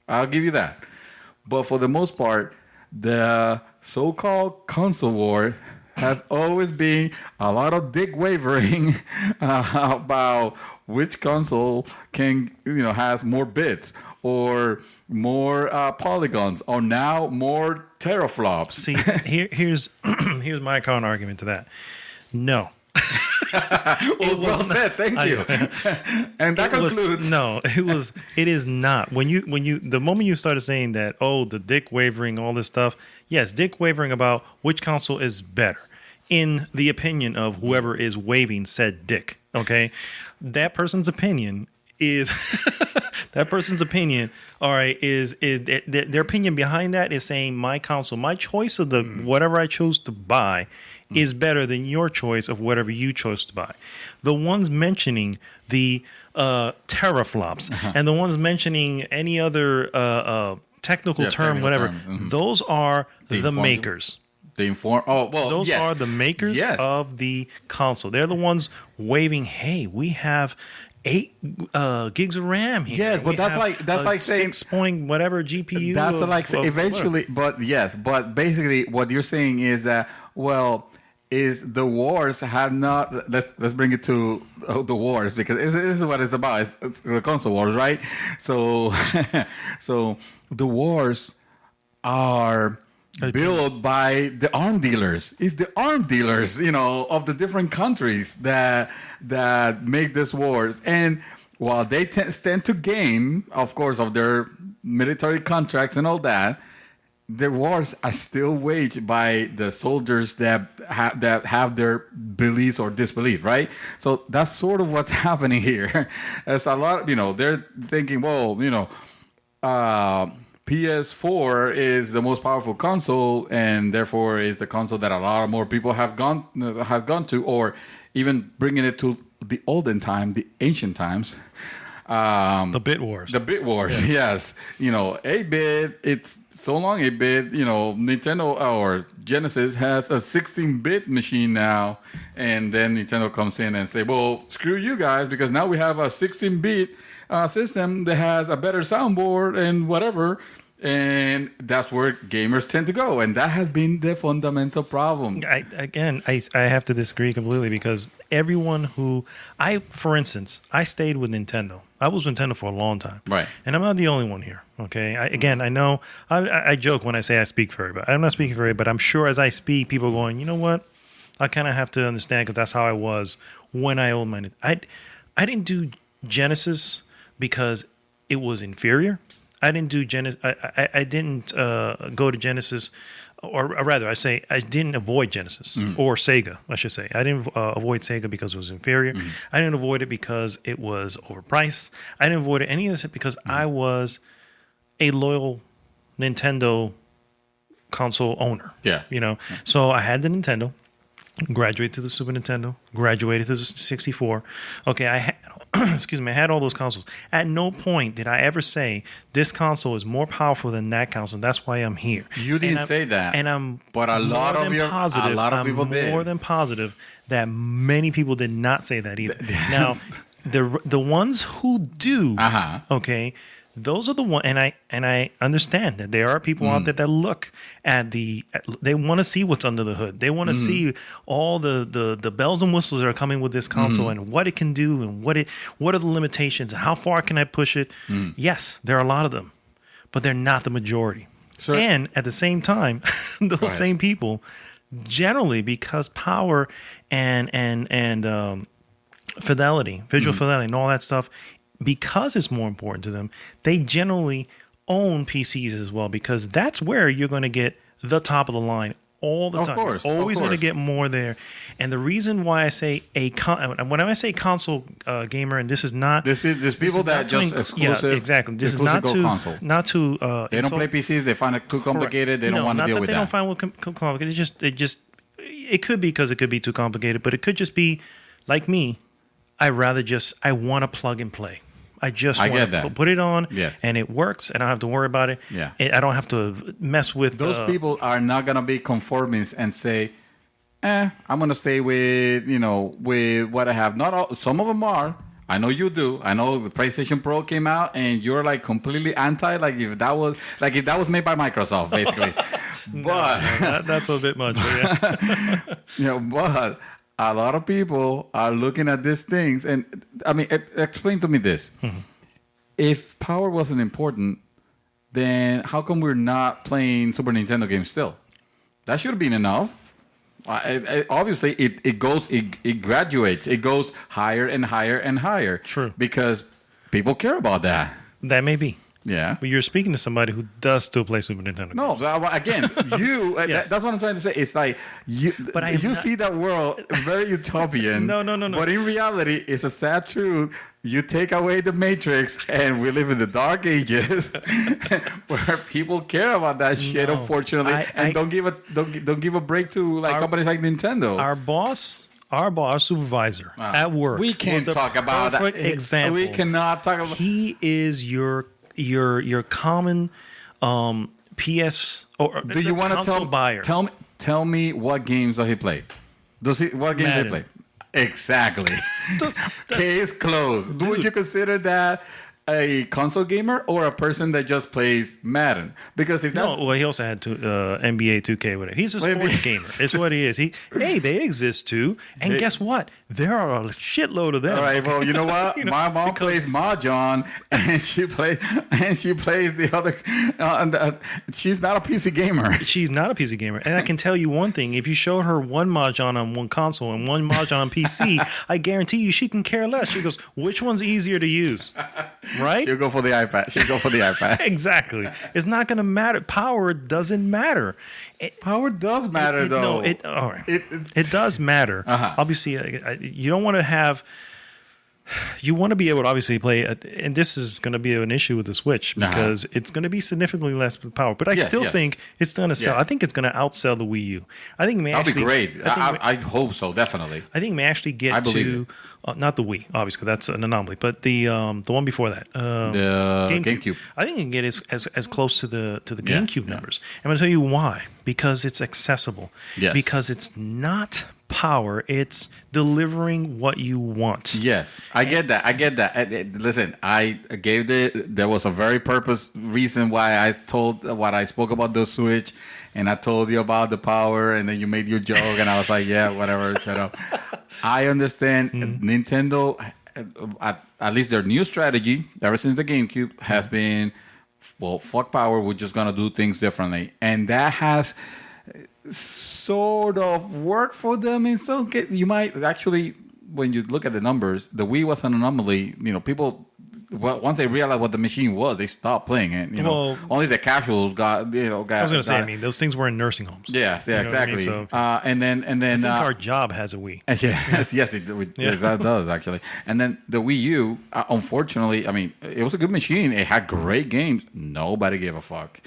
[SPEAKER 2] I'll give you that. But for the most part, the so-called console war has always been a lot of dick wavering about which console has more bits or more polygons, or now more teraflops.
[SPEAKER 1] See, here's my counter argument to that. No.
[SPEAKER 2] well said. Thank you. And that concludes.
[SPEAKER 1] It is not. The moment you started saying that, the dick wavering, all this stuff. Yes, dick wavering about which console is better, in the opinion of whoever is waving said dick. Okay, that person's opinion is that person's opinion. All right, is their opinion behind that is saying my console, my choice of the whatever I chose to buy is better than your choice of whatever you chose to buy. The ones mentioning the teraflops and the ones mentioning any other technical term, whatever, those are the makers. Those are the makers of the console. They're the ones waving, hey, we have 8 gigs of RAM here.
[SPEAKER 2] Yes, but that's like saying
[SPEAKER 1] 6 point whatever GPU.
[SPEAKER 2] That's eventually, but basically what you're saying is that, is the wars have not. Let's bring it to the wars, because this is what it's about. It's the console wars, right? So, so the wars are built by the arm dealers. It's the arm dealers, of the different countries that make this wars. And while they stand to gain, of course, of their military contracts and all that, the wars are still waged by the soldiers that have their beliefs or disbelief, right? So that's sort of what's happening here. As a lot, they're thinking, PS4 is the most powerful console, and therefore is the console that a lot more people have gone to, or even bringing it to the olden time, the ancient times.
[SPEAKER 1] The Bit Wars.
[SPEAKER 2] The Bit Wars, yes. 8-bit, it's so long 8-bit, Nintendo or Genesis has a 16-bit machine now. And then Nintendo comes in and say, well, screw you guys, because now we have a 16-bit system that has a better soundboard and whatever. And that's where gamers tend to go. And that has been the fundamental problem.
[SPEAKER 1] I have to disagree completely because everyone for instance, I stayed with Nintendo. I was with Nintendo for a long time.
[SPEAKER 2] Right.
[SPEAKER 1] And I'm not the only one here. Okay. I know I joke when I say I speak for everybody. I'm not speaking for everybody, but I'm sure as I speak, people are going, you know what? I kind of have to understand because that's how I was when I owned my. I didn't do Genesis because it was inferior. I didn't do Genesis. I didn't go to Genesis, or rather, I didn't avoid Genesis or Sega. I should say I didn't avoid Sega because it was inferior. I didn't avoid it because it was overpriced. I didn't avoid any of this because I was a loyal Nintendo console owner.
[SPEAKER 2] Yeah.
[SPEAKER 1] So I had the Nintendo. Graduated to the Super Nintendo, graduated to the 64. Okay, I had all those consoles. At no point did I ever say this console is more powerful than that console. That's why I'm here.
[SPEAKER 2] You didn't say that, but a lot of people did.
[SPEAKER 1] More than positive that many people did not say that either. Now, the ones who do, okay. Those are the ones, and I understand that there are people out there that look at they want to see what's under the hood. They want to see all the bells and whistles that are coming with this console and what it can do and what are the limitations. How far can I push it? Yes, there are a lot of them, but they're not the majority. Sure. And at the same time, those same people generally, because power and fidelity, visual fidelity, and all that stuff. Because it's more important to them, they generally own PCs as well because that's where you're going to get the top of the line all the time.
[SPEAKER 2] Course,
[SPEAKER 1] you're always going to get more there. And the reason why I say when I say console gamer, and this is not
[SPEAKER 2] there's people that just exclusive.
[SPEAKER 1] Yeah, exactly. This is not to
[SPEAKER 2] console.
[SPEAKER 1] Not to.
[SPEAKER 2] They don't play PCs. They find it too complicated. They don't want to deal with that.
[SPEAKER 1] They don't find it complicated. It could be because it could be too complicated, but it could just be like me. I want to plug and play. I just want to put it on, and it works, and I don't have to worry about it.
[SPEAKER 2] Yeah.
[SPEAKER 1] I don't have to mess with...
[SPEAKER 2] Those people are not going to be conformists and say, I'm going to stay with what I have. Not all, some of them are. I know you do. I know the PlayStation Pro came out, and you're like completely anti, like if that was made by Microsoft, basically. But
[SPEAKER 1] that's a bit much. But yeah.
[SPEAKER 2] But... a lot of people are looking at these things, and I mean, explain to me this: if power wasn't important, then how come we're not playing Super Nintendo games still? That should have been enough. Obviously, it graduates, it goes higher and higher and higher.
[SPEAKER 1] True,
[SPEAKER 2] because people care about that.
[SPEAKER 1] That may be.
[SPEAKER 2] Yeah,
[SPEAKER 1] but you're speaking to somebody who does still play Super Nintendo.
[SPEAKER 2] No, again, yes. That's what I'm trying to say. It's like you see that world very utopian.
[SPEAKER 1] No.
[SPEAKER 2] But in reality, it's a sad truth. You take away the Matrix, and we live in the dark ages where people care about that shit. Unfortunately, don't give a break to companies like Nintendo.
[SPEAKER 1] Our supervisor at work.
[SPEAKER 2] We can't talk about that.
[SPEAKER 1] Example.
[SPEAKER 2] We cannot talk about.
[SPEAKER 1] He is your common PS or
[SPEAKER 2] do you want to
[SPEAKER 1] buyer.
[SPEAKER 2] Tell me what games does he play? What games does he play? Exactly. Case closed. Dude. Would you consider that a console gamer or a person that just plays Madden? Because if that's
[SPEAKER 1] he also had NBA 2K, whatever. He's a sports gamer. It's what he is. They exist too. And guess what? There are a shitload of them.
[SPEAKER 2] All right. Well, you know what? My mom plays Mahjong, and she plays the other. She's not a PC gamer.
[SPEAKER 1] She's not a PC gamer. And I can tell you one thing: if you show her one Mahjong on one console and one Mahjong on PC, I guarantee you she can care less. She goes, "Which one's easier to use?" Right?
[SPEAKER 2] She'll go for the iPad.
[SPEAKER 1] Exactly. It's not going to matter. Power doesn't matter.
[SPEAKER 2] Power does matter, though.
[SPEAKER 1] No, it does matter. Obviously, you don't want to have. You want to be able to obviously play, and this is going to be an issue with the Switch because it's going to be significantly less power. But I still think it's going to sell. I think it's going to outsell the Wii U. I think it may
[SPEAKER 2] that'd be great. I hope so, definitely.
[SPEAKER 1] I think it may actually get to not the Wii, obviously, that's an anomaly, but the one before that,
[SPEAKER 2] the GameCube.
[SPEAKER 1] I think it can get as close to the GameCube numbers. I'm going to tell you why. Because it's accessible.
[SPEAKER 2] Yes.
[SPEAKER 1] Because it's not power, it's delivering what you want.
[SPEAKER 2] Yes, I get that. Listen, I gave there was a very purpose reason why I told what I spoke about the Switch, and I told you about the power, and then you made your joke, and I was like, yeah, whatever, shut up. I understand Nintendo, at least their new strategy ever since the GameCube has been, well, fuck power, we're just gonna do things differently, and that has sort of work for them in some case. You might actually, when you look at the numbers, the Wii was an anomaly. People, once they realized what the machine was, they stopped playing it. Only the casuals got. I was
[SPEAKER 1] going to say, I mean, those things were in nursing homes.
[SPEAKER 2] Yes, yeah, exactly. I mean? And then
[SPEAKER 1] I think our job has a Wii.
[SPEAKER 2] Yes, that does actually. And then the Wii U, unfortunately, I mean, it was a good machine. It had great games. Nobody gave a fuck.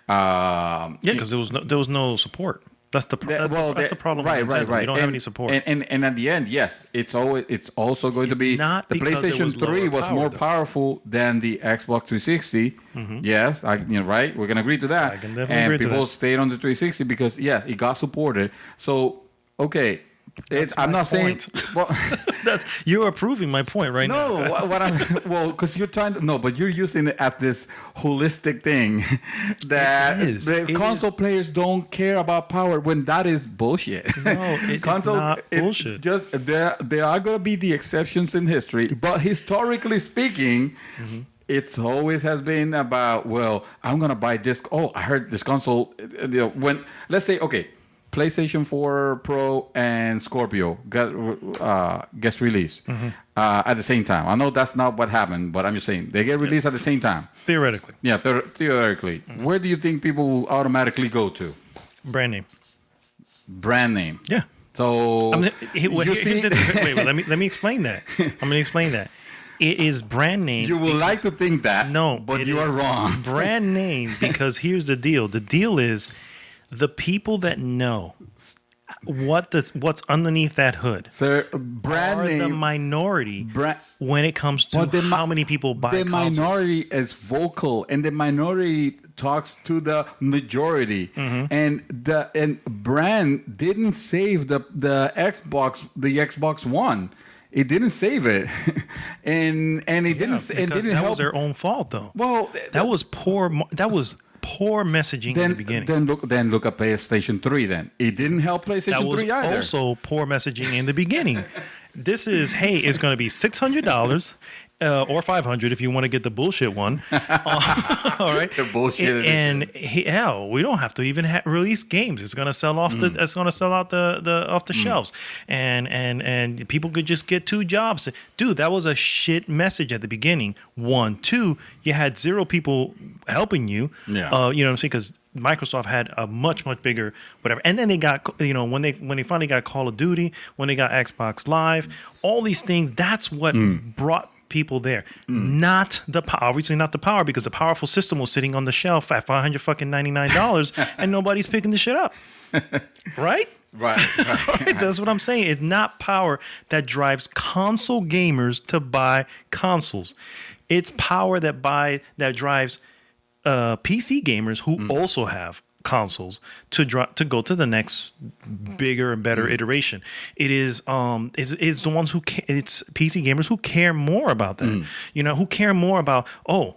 [SPEAKER 1] Because there was no support. That's the problem. Right. You don't have any support.
[SPEAKER 2] And at the end, yes, it's also going to be the PlayStation 3 was more powerful than the Xbox 360. Mm-hmm. Yes, right. We're gonna agree to that.
[SPEAKER 1] I can definitely agree to that.
[SPEAKER 2] And people stayed on the 360 because yes, it got supported. So okay. I'm not saying. Well,
[SPEAKER 1] you're approving my point right now.
[SPEAKER 2] No, because you're trying to. No, but you're using it as this holistic thing that the console players don't care about power when that is bullshit.
[SPEAKER 1] No, it's not bullshit.
[SPEAKER 2] Just there are going to be the exceptions in history, but historically speaking. Mm-hmm. It's always has been about, well, I'm going to buy this. Oh, I heard this console. When let's say, okay. PlayStation 4 Pro and Scorpio gets released at the same time. I know that's not what happened, but I'm just saying they get released at the same time.
[SPEAKER 1] Theoretically.
[SPEAKER 2] Yeah, theoretically. Mm-hmm. Where do you think people will automatically go to?
[SPEAKER 1] Brand name.
[SPEAKER 2] Yeah. So
[SPEAKER 1] let me explain that. I'm going to explain that. It is brand name.
[SPEAKER 2] You would like to think that.
[SPEAKER 1] No,
[SPEAKER 2] but you are wrong.
[SPEAKER 1] Brand name because here's the deal. The deal is the people that know what's underneath that hood
[SPEAKER 2] brand name,
[SPEAKER 1] the minority when it comes to how many people buy consoles.
[SPEAKER 2] The minority is vocal, and the minority talks to the majority. Mm-hmm. And brand didn't save the Xbox One. It didn't save it, and it didn't. And didn't
[SPEAKER 1] that
[SPEAKER 2] help.
[SPEAKER 1] Was their own fault, though.
[SPEAKER 2] Well,
[SPEAKER 1] that was poor. That was poor messaging in the beginning.
[SPEAKER 2] Then look at PlayStation 3. Then it didn't help PlayStation 3 either.
[SPEAKER 1] Also poor messaging in the beginning. This is it's going to be $600 or $500 if you want to get the bullshit one. All right,
[SPEAKER 2] the bullshit.
[SPEAKER 1] Hell, we don't have to even release games. It's going to sell off it's going to sell out the off the shelves, and people could just get 2 jobs. Dude, that was a shit message at the beginning. 1, 2, you had 0 people helping you.
[SPEAKER 2] Yeah.
[SPEAKER 1] You know what I'm saying? Because Microsoft had a much bigger whatever, and then they got when they finally got Call of Duty, when they got Xbox Live, all these things. That's what brought people there, not the power. Obviously, not the power, because the powerful system was sitting on the shelf at $599, and nobody's picking the shit up. Right?
[SPEAKER 2] Right.
[SPEAKER 1] That's what I'm saying. It's not power that drives console gamers to buy consoles. It's power that drives PC gamers who also have consoles to go to the next bigger and better iteration. It is it's the ones it's PC gamers who care more about that. Who care more about,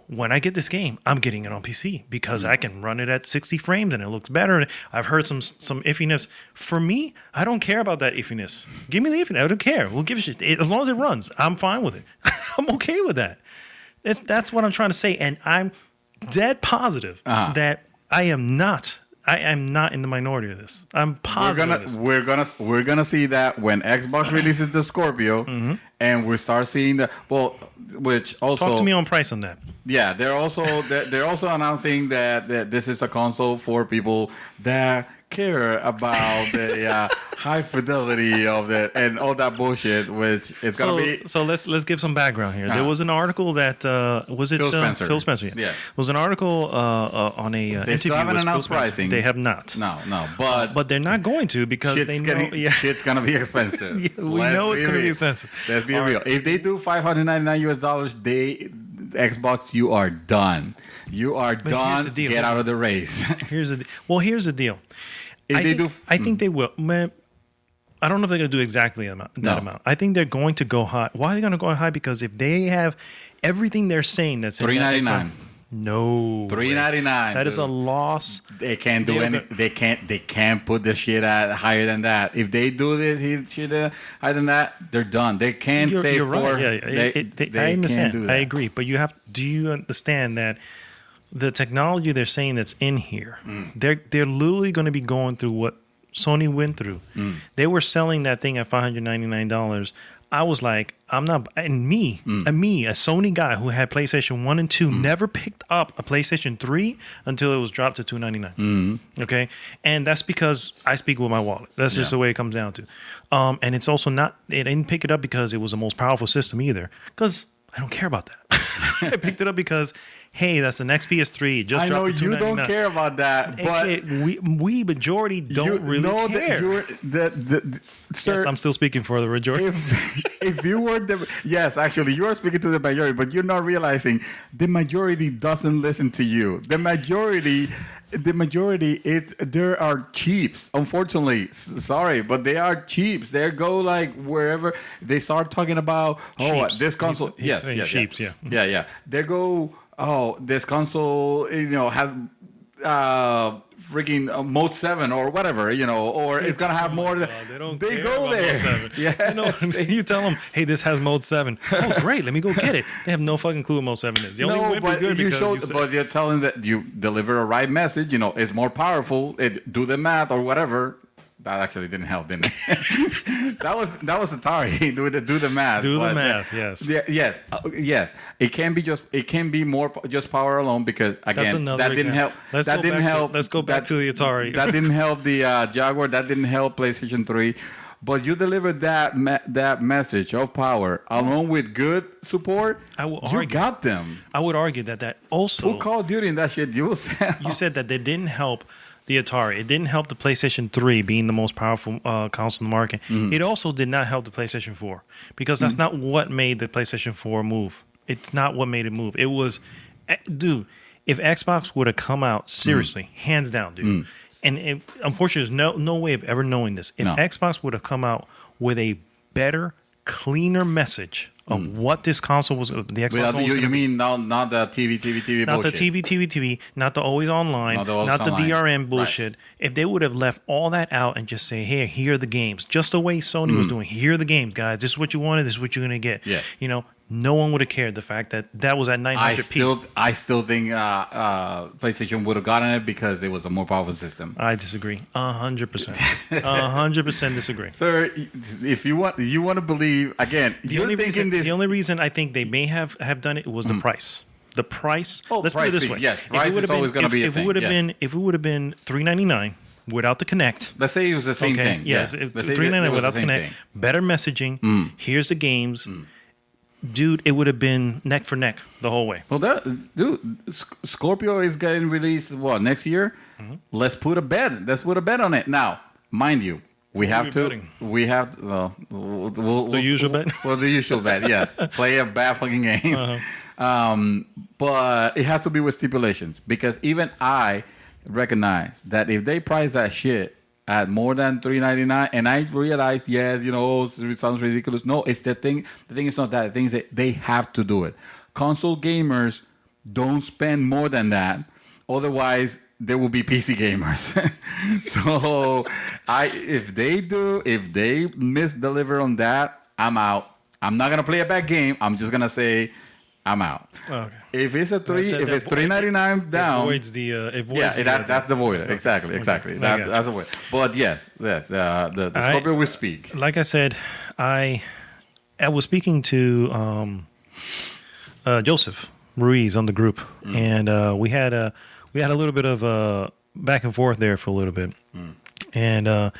[SPEAKER 1] when I get this game, I'm getting it on PC because I can run it at 60 frames and it looks better. I've heard some iffiness. For me, I don't care about that iffiness. Give me the iffiness. I don't care. We'll give a shit. As long as it runs, I'm fine with it. I'm okay with that. That's what I'm trying to say, and I'm dead positive that I am not in the minority of this. I'm positive.
[SPEAKER 2] We're gonna see that when Xbox releases the Scorpio, and we start seeing which also
[SPEAKER 1] talk to me on price on that.
[SPEAKER 2] Yeah, they're also announcing that this is a console for people that care about the high fidelity of it and all that bullshit, which is gonna be.
[SPEAKER 1] So let's give some background here. There was an article that was it
[SPEAKER 2] Phil Spencer.
[SPEAKER 1] Phil Spencer? Yeah. It was an article on a
[SPEAKER 2] They
[SPEAKER 1] interview
[SPEAKER 2] still haven't
[SPEAKER 1] with Phil
[SPEAKER 2] announced
[SPEAKER 1] Spencer.
[SPEAKER 2] pricing.
[SPEAKER 1] They have not.
[SPEAKER 2] No, but
[SPEAKER 1] But they're not going to because they know.
[SPEAKER 2] shit's gonna be expensive.
[SPEAKER 1] Yeah, we know it's gonna be expensive.
[SPEAKER 2] Let's be real. If they do $599 Xbox, you are done. You are done.
[SPEAKER 1] Here's the deal.
[SPEAKER 2] Get out of the race.
[SPEAKER 1] Here's the deal. I think they will. Man, I don't know if they're going to do exactly that amount. I think they're going to go high. Why are they going to go high? Because if they have everything they're saying that's in
[SPEAKER 2] $399.
[SPEAKER 1] No,
[SPEAKER 2] $399.
[SPEAKER 1] That is a loss.
[SPEAKER 2] They can't do any. They can't put the shit at higher than that. If they do this shit higher than that, they're done. They can't say
[SPEAKER 1] you're
[SPEAKER 2] four.
[SPEAKER 1] Right. Yeah, I understand. I agree. But do you understand that the technology they're saying that's in here, they're literally going to be going through what Sony went through. They were selling that thing at $599. I was like, I'm not, and me, a Sony guy who had PlayStation 1 and 2, never picked up a PlayStation 3 until it was dropped to $299. Okay? And that's because I speak with my wallet. That's just the way it comes down to. And it's also not, it didn't pick it up because it was the most powerful system either. Because I don't care about that. I picked it up because, hey, that's the next PS3. Just
[SPEAKER 2] I know
[SPEAKER 1] dropped to $299.
[SPEAKER 2] you don't care about that, but
[SPEAKER 1] we majority don't really care.
[SPEAKER 2] Sir,
[SPEAKER 1] yes, I'm still speaking for the majority.
[SPEAKER 2] If you were actually, you are speaking to the majority, but you're not realizing the majority doesn't listen to you. The majority, there are cheaps. Unfortunately, sorry, but they are cheaps. They go like wherever they start talking about.
[SPEAKER 1] Cheaps.
[SPEAKER 2] This console.
[SPEAKER 1] He's cheaps.
[SPEAKER 2] Yeah. They go. This console, has freaking Mode 7 or whatever, or it's gonna have more. They go there.
[SPEAKER 1] Yeah, you tell them, hey, this has Mode 7. Oh, great, let me go get it. They have no fucking clue what Mode 7 is. The only way
[SPEAKER 2] but
[SPEAKER 1] good
[SPEAKER 2] but you're telling that you deliver a right message. It's more powerful. Do the math or whatever. That actually didn't help, didn't it? that was Atari. Do the math.
[SPEAKER 1] Do the math. Yes.
[SPEAKER 2] Yes. It can be more just power alone because again that didn't help.
[SPEAKER 1] Let's go back to the Atari.
[SPEAKER 2] That didn't help the Jaguar. That didn't help PlayStation 3. But you delivered that message of power along with good support. You got them.
[SPEAKER 1] I would argue that also.
[SPEAKER 2] Put Call of Duty in that shit. You
[SPEAKER 1] said that they didn't help the Atari. It didn't help the PlayStation 3 being the most powerful console in the market. It also did not help the PlayStation 4 because that's not what made the PlayStation 4 move. It's not what made it move. It was, dude, if Xbox would have come out seriously, hands down, dude, and unfortunately, there's no way of ever knowing this. If Xbox would have come out with a better, cleaner message of what this console was, the Xbox was
[SPEAKER 2] you mean not the TV
[SPEAKER 1] not
[SPEAKER 2] bullshit.
[SPEAKER 1] the TV, not the always online, not the DRM bullshit. Right. If they would have left all that out and just say, hey, here are the games, just the way Sony was doing, here are the games, guys, this is what you wanted, this is what you're going to get.
[SPEAKER 2] Yeah.
[SPEAKER 1] No one would have cared the fact that was at 900p.
[SPEAKER 2] I still think PlayStation would have gotten it because it was a more powerful system.
[SPEAKER 1] I disagree. 100%. 100% disagree.
[SPEAKER 2] Sir, if you want to believe, again,
[SPEAKER 1] the only reason I think they may have done it was the price. The price. Let's put it this way.
[SPEAKER 2] Yes, price is always going to be a thing.
[SPEAKER 1] If it would have been $399 without the Connect.
[SPEAKER 2] Let's say it was the same thing.
[SPEAKER 1] Yes, $399 without the Connect. Better messaging. Here's the games. Dude, it would have been neck for neck the whole way.
[SPEAKER 2] Well, Scorpio is getting released next year? Let's put a bet. Let's put a bet on it. Now, mind you, the
[SPEAKER 1] usual bet.
[SPEAKER 2] Well, the usual bet. Yes, play a bad fucking game. But it has to be with stipulations because even I recognize that if they price that shit at more than $399, and I realize, yes, it sounds ridiculous. No, it's the thing. The thing is not that. The thing is that they have to do it. Console gamers don't spend more than that. Otherwise, there will be PC gamers. So, if they misdeliver on that, I'm out. I'm not gonna play a bad game. I'm just gonna say I'm out. Okay. If it's $399 down, that's the void. Exactly. Okay. That's the void. But yes, the Scorpio will speak.
[SPEAKER 1] Like I said, I was speaking to Joseph Ruiz on the group, and we had a little bit of back and forth there for a little bit. And let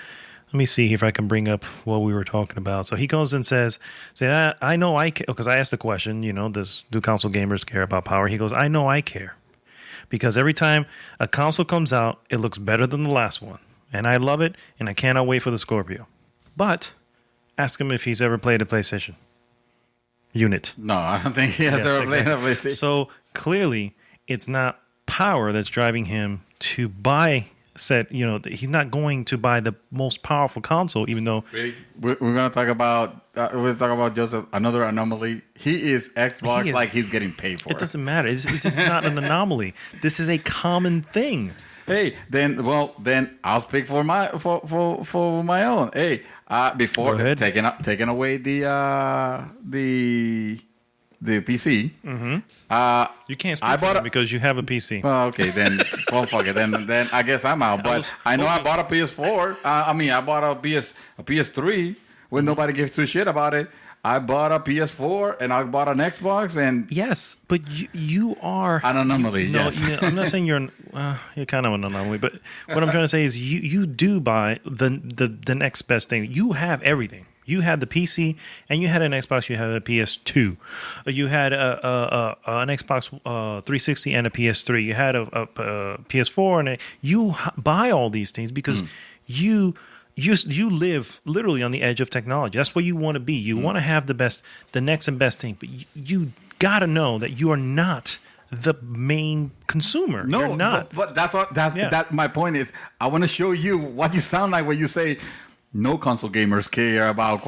[SPEAKER 1] me see if I can bring up what we were talking about. So he goes and says, I know I care, because I asked the question, do console gamers care about power? He goes, I know I care. Because every time a console comes out, it looks better than the last one. And I love it, and I cannot wait for the Scorpio. But ask him if he's ever played a PlayStation unit.
[SPEAKER 2] No, I don't think he has ever played a PlayStation.
[SPEAKER 1] So clearly, it's not power that's driving him to buy he's not going to buy the most powerful console, even though...
[SPEAKER 2] Really? We're going to talk about Joseph, another anomaly. He is Xbox like he's getting paid for it.
[SPEAKER 1] It doesn't matter. It's just not an anomaly. This is a common thing.
[SPEAKER 2] Hey, then I'll speak for my own. Hey, before taking away the PC.
[SPEAKER 1] Mm-hmm. You can't speak for it because you have a PC.
[SPEAKER 2] Well, okay, then well, fuck it. Then I guess I'm out. But I know I bought a PS4. I bought a PS3 when nobody gives two shit about it. I bought a PS4 and I bought an Xbox and
[SPEAKER 1] yes, but you are
[SPEAKER 2] an anomaly.
[SPEAKER 1] No,
[SPEAKER 2] yes.
[SPEAKER 1] I'm not saying you're kind of an anomaly, but what I'm trying to say is you do buy the next best thing. You have everything. You had the PC and you had an Xbox. You had a PS2. You had an Xbox 360 and a PS3. You had a PS4 and you buy all these things because you live literally on the edge of technology. That's where you want to be. You want to have the next and best thing. But you got to know that you are not the main consumer.
[SPEAKER 2] No,
[SPEAKER 1] you're not.
[SPEAKER 2] But that's my point is I want to show you what you sound like when you say no console gamers care about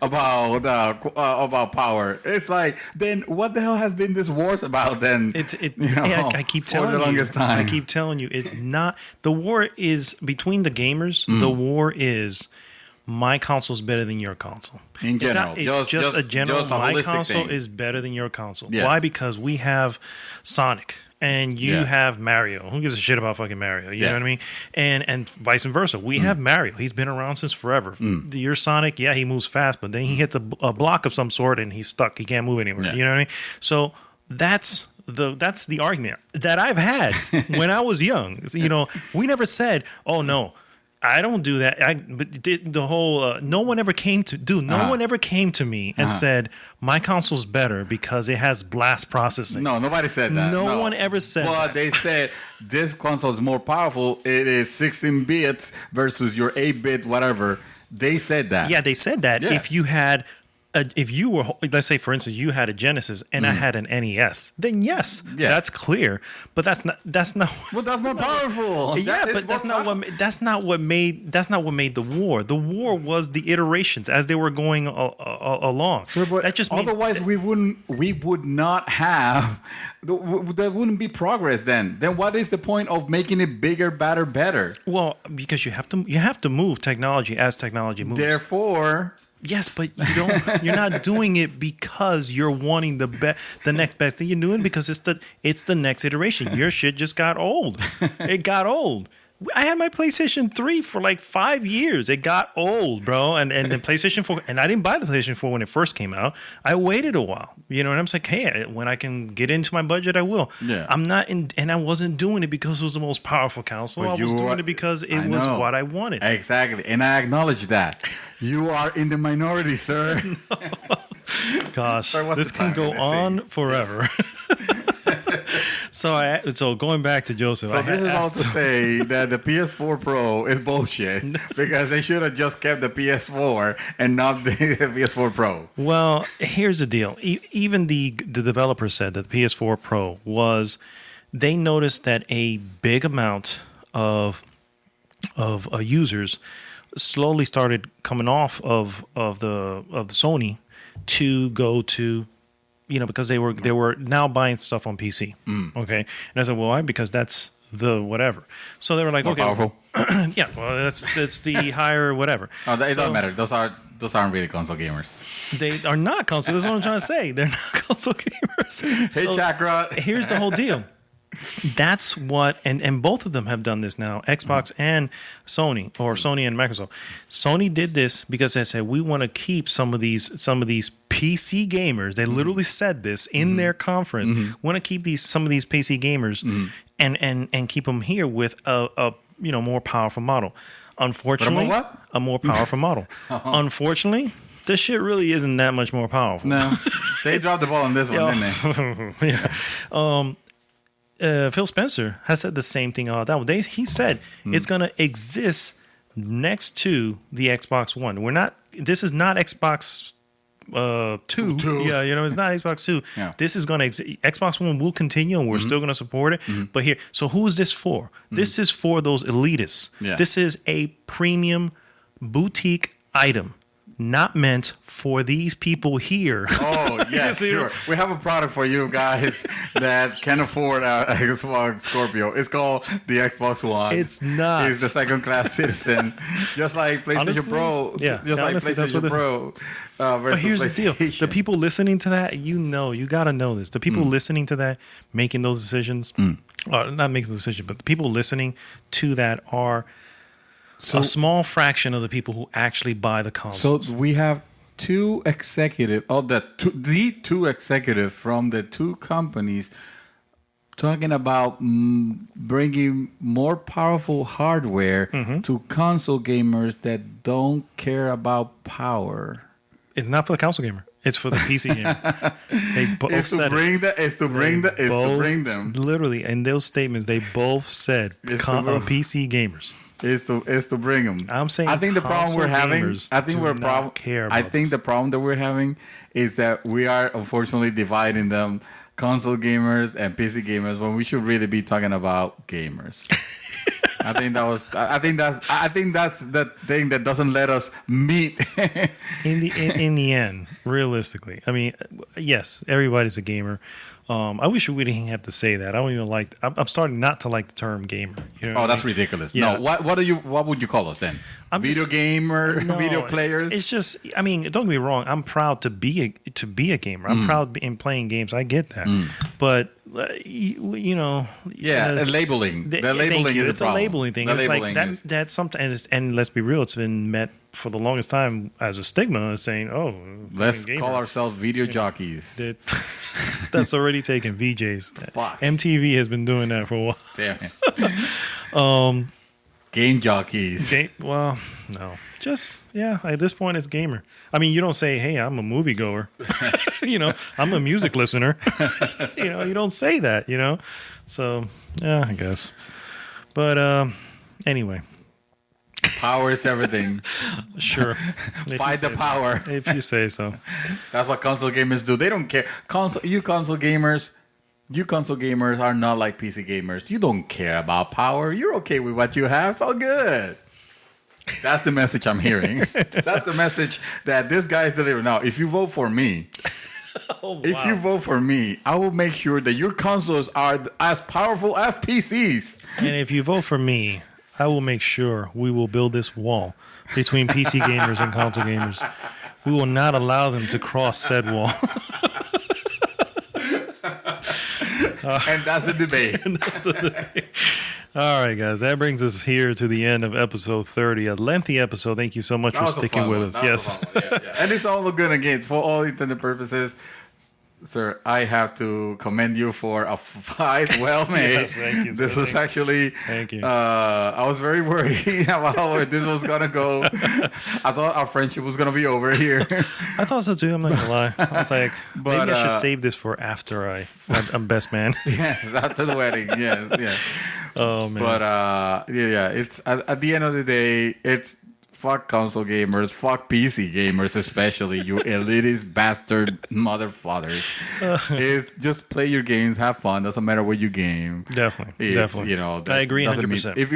[SPEAKER 2] about power. It's like, then what the hell has been this wars about then?
[SPEAKER 1] I keep telling
[SPEAKER 2] for the longest time.
[SPEAKER 1] I keep telling you, it's not. The war is between the gamers. The war is my console is better than your console.
[SPEAKER 2] In general,
[SPEAKER 1] it's just a general.
[SPEAKER 2] Just a
[SPEAKER 1] my console
[SPEAKER 2] thing.
[SPEAKER 1] is better than your console.
[SPEAKER 2] Yes.
[SPEAKER 1] Why? Because we have Sonic. And you have Mario. Who gives a shit about fucking Mario? You know what I mean? And vice versa. We have Mario. He's been around since forever. Your Sonic, he moves fast, but then he hits a block of some sort and he's stuck. He can't move anywhere.
[SPEAKER 2] Yeah.
[SPEAKER 1] You know what I mean? So that's the argument that I've had when I was young. We never said, "Oh no, I don't do that." But the whole no one ever came to me and said my console's better because it has blast processing.
[SPEAKER 2] No, nobody said that.
[SPEAKER 1] No one ever said that.
[SPEAKER 2] But they said this console is more powerful. It is 16 bits versus your 8-bit whatever. They said that.
[SPEAKER 1] Yeah, they said that.
[SPEAKER 2] Yeah.
[SPEAKER 1] If you had if you were, let's say, for instance, you had a Genesis and I had an NES, then yes, that's clear. But that's not.
[SPEAKER 2] Well, that's more powerful.
[SPEAKER 1] Yeah, but that's not what made the war. The war was the iterations as they were going along.
[SPEAKER 2] Sure, but
[SPEAKER 1] that just
[SPEAKER 2] otherwise we would not have. There wouldn't be progress then. Then what is the point of making it bigger, better?
[SPEAKER 1] Well, because you have to move technology as technology moves.
[SPEAKER 2] Therefore.
[SPEAKER 1] Yes, but you're not doing it because you're wanting the next best thing. You're doing it because it's the next iteration. Your shit just got old. It got old. I had my PlayStation 3 for like 5 years. It got old, bro. And the PlayStation 4, and I didn't buy the PlayStation 4 when it first came out. I waited a while, and I'm like, hey, when I can get into my budget, I will.
[SPEAKER 2] Yeah.
[SPEAKER 1] I'm not and I wasn't doing it because it was the most powerful console. I was doing it because it was what I wanted.
[SPEAKER 2] Exactly. And I acknowledge that. You are in the minority, sir.
[SPEAKER 1] Gosh, sorry, this can go on forever. So going back to Joseph.
[SPEAKER 2] So this is all to say that the PS4 Pro is bullshit because they should have just kept the PS4 and not the PS4 Pro.
[SPEAKER 1] Well, here's the deal. Even the developer said that the PS4 Pro they noticed that a big amount of users slowly started coming off of the Sony to go to, because they were now buying stuff on PC. Okay, and I said, well, why? Because that's the whatever. So they were like,
[SPEAKER 2] more
[SPEAKER 1] okay,
[SPEAKER 2] powerful.
[SPEAKER 1] Yeah, well, that's the higher whatever.
[SPEAKER 2] Oh, it doesn't matter. Those aren't really console gamers.
[SPEAKER 1] They are not console. That's what I'm trying to say. They're not console gamers.
[SPEAKER 2] Hey, Chakra.
[SPEAKER 1] Here's the whole deal. That's what, and both of them have done this now, Xbox and Sony, or Sony and Microsoft. Sony did this because they said, we want to keep some of these PC gamers. They literally said this in their conference. Want to keep some of these PC gamers and keep them here with a more powerful model. Unfortunately,
[SPEAKER 2] what?
[SPEAKER 1] a more powerful model. Unfortunately, this shit really isn't that much more powerful.
[SPEAKER 2] No, they dropped the ball on this one, didn't they?
[SPEAKER 1] Yeah. Phil Spencer has said the same thing about that one. He said it's going to exist next to the Xbox One. This is not Xbox 2. Yeah, it's not Xbox 2.
[SPEAKER 2] Yeah.
[SPEAKER 1] This is going to Xbox One will continue, and we're still going to support it. But here, so who is this for? This is for those elitists.
[SPEAKER 2] Yeah.
[SPEAKER 1] This is a premium boutique item, not meant for these people here.
[SPEAKER 2] Oh, yeah, sure. We have a product for you guys that can afford an Xbox Scorpio. It's called the Xbox One.
[SPEAKER 1] It's not.
[SPEAKER 2] It's the second-class citizen. Just like PlayStation
[SPEAKER 1] Honestly,
[SPEAKER 2] Pro.
[SPEAKER 1] yeah.
[SPEAKER 2] Just like
[SPEAKER 1] Honestly, that's
[SPEAKER 2] PlayStation
[SPEAKER 1] what
[SPEAKER 2] Pro versus
[SPEAKER 1] But here's the deal.
[SPEAKER 2] PlayStation.
[SPEAKER 1] The people listening to that, you got to know this. The people listening to that, making those decisions, not making the decision, but the people listening to that are a small fraction of the people who actually buy the console.
[SPEAKER 2] So we have two executive, the two executive from the two companies talking about bringing more powerful hardware to console gamers that don't care about power.
[SPEAKER 1] It's not for the console gamer. It's for the PC gamer. They both
[SPEAKER 2] It's to
[SPEAKER 1] said
[SPEAKER 2] bring
[SPEAKER 1] it.
[SPEAKER 2] it's to bring them.
[SPEAKER 1] Literally, in those statements, they both said PC gamers.
[SPEAKER 2] Is to bring them.
[SPEAKER 1] I'm saying
[SPEAKER 2] I think the problem we're having. I think
[SPEAKER 1] do
[SPEAKER 2] we're
[SPEAKER 1] not
[SPEAKER 2] problem.
[SPEAKER 1] care
[SPEAKER 2] I
[SPEAKER 1] about
[SPEAKER 2] think
[SPEAKER 1] this.
[SPEAKER 2] the problem that we're having is that we are unfortunately dividing them, console gamers and PC gamers, when we should really be talking about gamers. I think that's the thing that doesn't let us meet.
[SPEAKER 1] in the end, realistically, I mean, yes, everybody's a gamer. I wish we didn't have to say that. I don't even like. I'm starting not to like the term gamer. You know what I
[SPEAKER 2] That's
[SPEAKER 1] mean?
[SPEAKER 2] ridiculous.
[SPEAKER 1] Yeah.
[SPEAKER 2] No, what would you call us then? Video players.
[SPEAKER 1] It's just. I mean, don't get me wrong. I'm proud to be a gamer. I'm proud in playing games. I get that, but
[SPEAKER 2] labeling. The labeling is
[SPEAKER 1] it's
[SPEAKER 2] a problem.
[SPEAKER 1] labeling thing. It's like that. That's sometimes, and let's be real. It's been met for the longest time as a stigma, saying, "Oh,
[SPEAKER 2] let's
[SPEAKER 1] gamer.
[SPEAKER 2] call ourselves video jockeys."
[SPEAKER 1] That's already taken. VJs.
[SPEAKER 2] Fuck.
[SPEAKER 1] MTV has been doing that for a while.
[SPEAKER 2] Damn it. Game jockeys.
[SPEAKER 1] Well, no. Just, at this point, it's gamer. I mean, you don't say, hey, I'm a moviegoer. I'm a music listener. You don't say that, So, yeah, I guess. But anyway.
[SPEAKER 2] Power is everything.
[SPEAKER 1] Sure.
[SPEAKER 2] Fight the power.
[SPEAKER 1] So. If you say so.
[SPEAKER 2] That's what console gamers do. They don't care. You console gamers are not like PC gamers. You don't care about power. You're okay with what you have. It's all good. That's the message I'm hearing. That's the message that this guy is delivering. Now, if you vote for me, if you vote for me, I will make sure that your consoles are as powerful as PCs.
[SPEAKER 1] And if you vote for me, I will make sure we will build this wall between PC gamers and console gamers. We will not allow them to cross said wall.
[SPEAKER 2] And that's the debate.
[SPEAKER 1] All right, guys. That brings us here to the end of episode 30. A lengthy episode. Thank you so much for sticking with us. Yes.
[SPEAKER 2] Yeah. And it's all good again. For all intended purposes, sir, I have to commend you for a fight well made.
[SPEAKER 1] Yes, thank you.
[SPEAKER 2] This was actually.
[SPEAKER 1] Thank you.
[SPEAKER 2] I was very worried about where this was gonna go. I thought our friendship was gonna be over here.
[SPEAKER 1] I thought so too. I'm not gonna lie. I was like, maybe I should save this for after I'm best man.
[SPEAKER 2] Yes, after the wedding. Yeah.
[SPEAKER 1] Oh man.
[SPEAKER 2] But it's at the end of the day, it's. Fuck console gamers, fuck PC gamers, especially you elitist bastard motherfuckers. Is just play your games, have fun. Doesn't matter what you game.
[SPEAKER 1] Definitely. I agree 100%.
[SPEAKER 2] If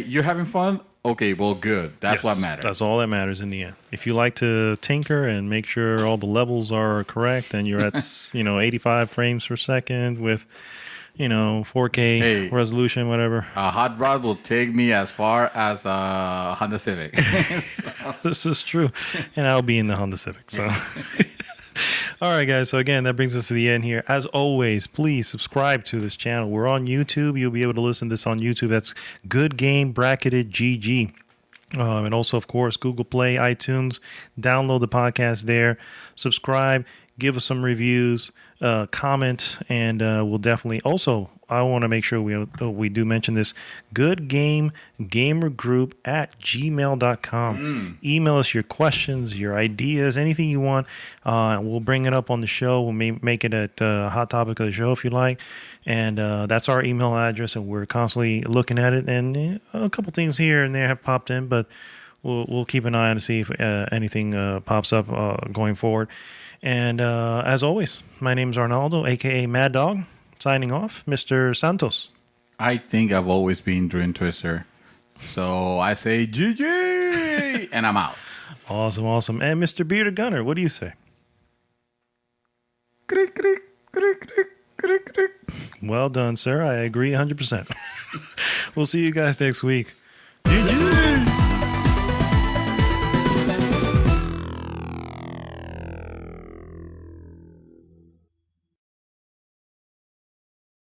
[SPEAKER 2] you're having fun, okay, well, good. That's what matters.
[SPEAKER 1] That's all that matters in the end. If you like to tinker and make sure all the levels are correct, and you're at 85 frames per second with 4K resolution, whatever.
[SPEAKER 2] A hot rod will take me as far as a Honda Civic.
[SPEAKER 1] This is true. And I'll be in the Honda Civic. So, all right, guys. So, again, that brings us to the end here. As always, please subscribe to this channel. We're on YouTube. You'll be able to listen to this on YouTube. That's Good Game Bracketed GG. And also, of course, Google Play, iTunes. Download the podcast there. Subscribe. give us some reviews, comment, and we'll definitely also. I want to make sure we do mention this. Good Game Gamer Group at gmail.com. Email us your questions, your ideas, anything you want. We'll bring it up on the show. We'll make it a hot topic of the show if you like. And that's our email address, and we're constantly looking at it. And a couple things here and there have popped in, but we'll keep an eye on to see if anything pops up going forward. And as always, my name is Arnaldo, a.k.a. Mad Dog. Signing off, Mr. Santos.
[SPEAKER 2] I think I've always been Dream Twister. So I say GG, and I'm out.
[SPEAKER 1] Awesome. And Mr. Bearded Gunner, what do you say?
[SPEAKER 2] Crick, crick, crick, crick, crick, crick.
[SPEAKER 1] Well done, sir. I agree 100%. We'll see you guys next week. GG!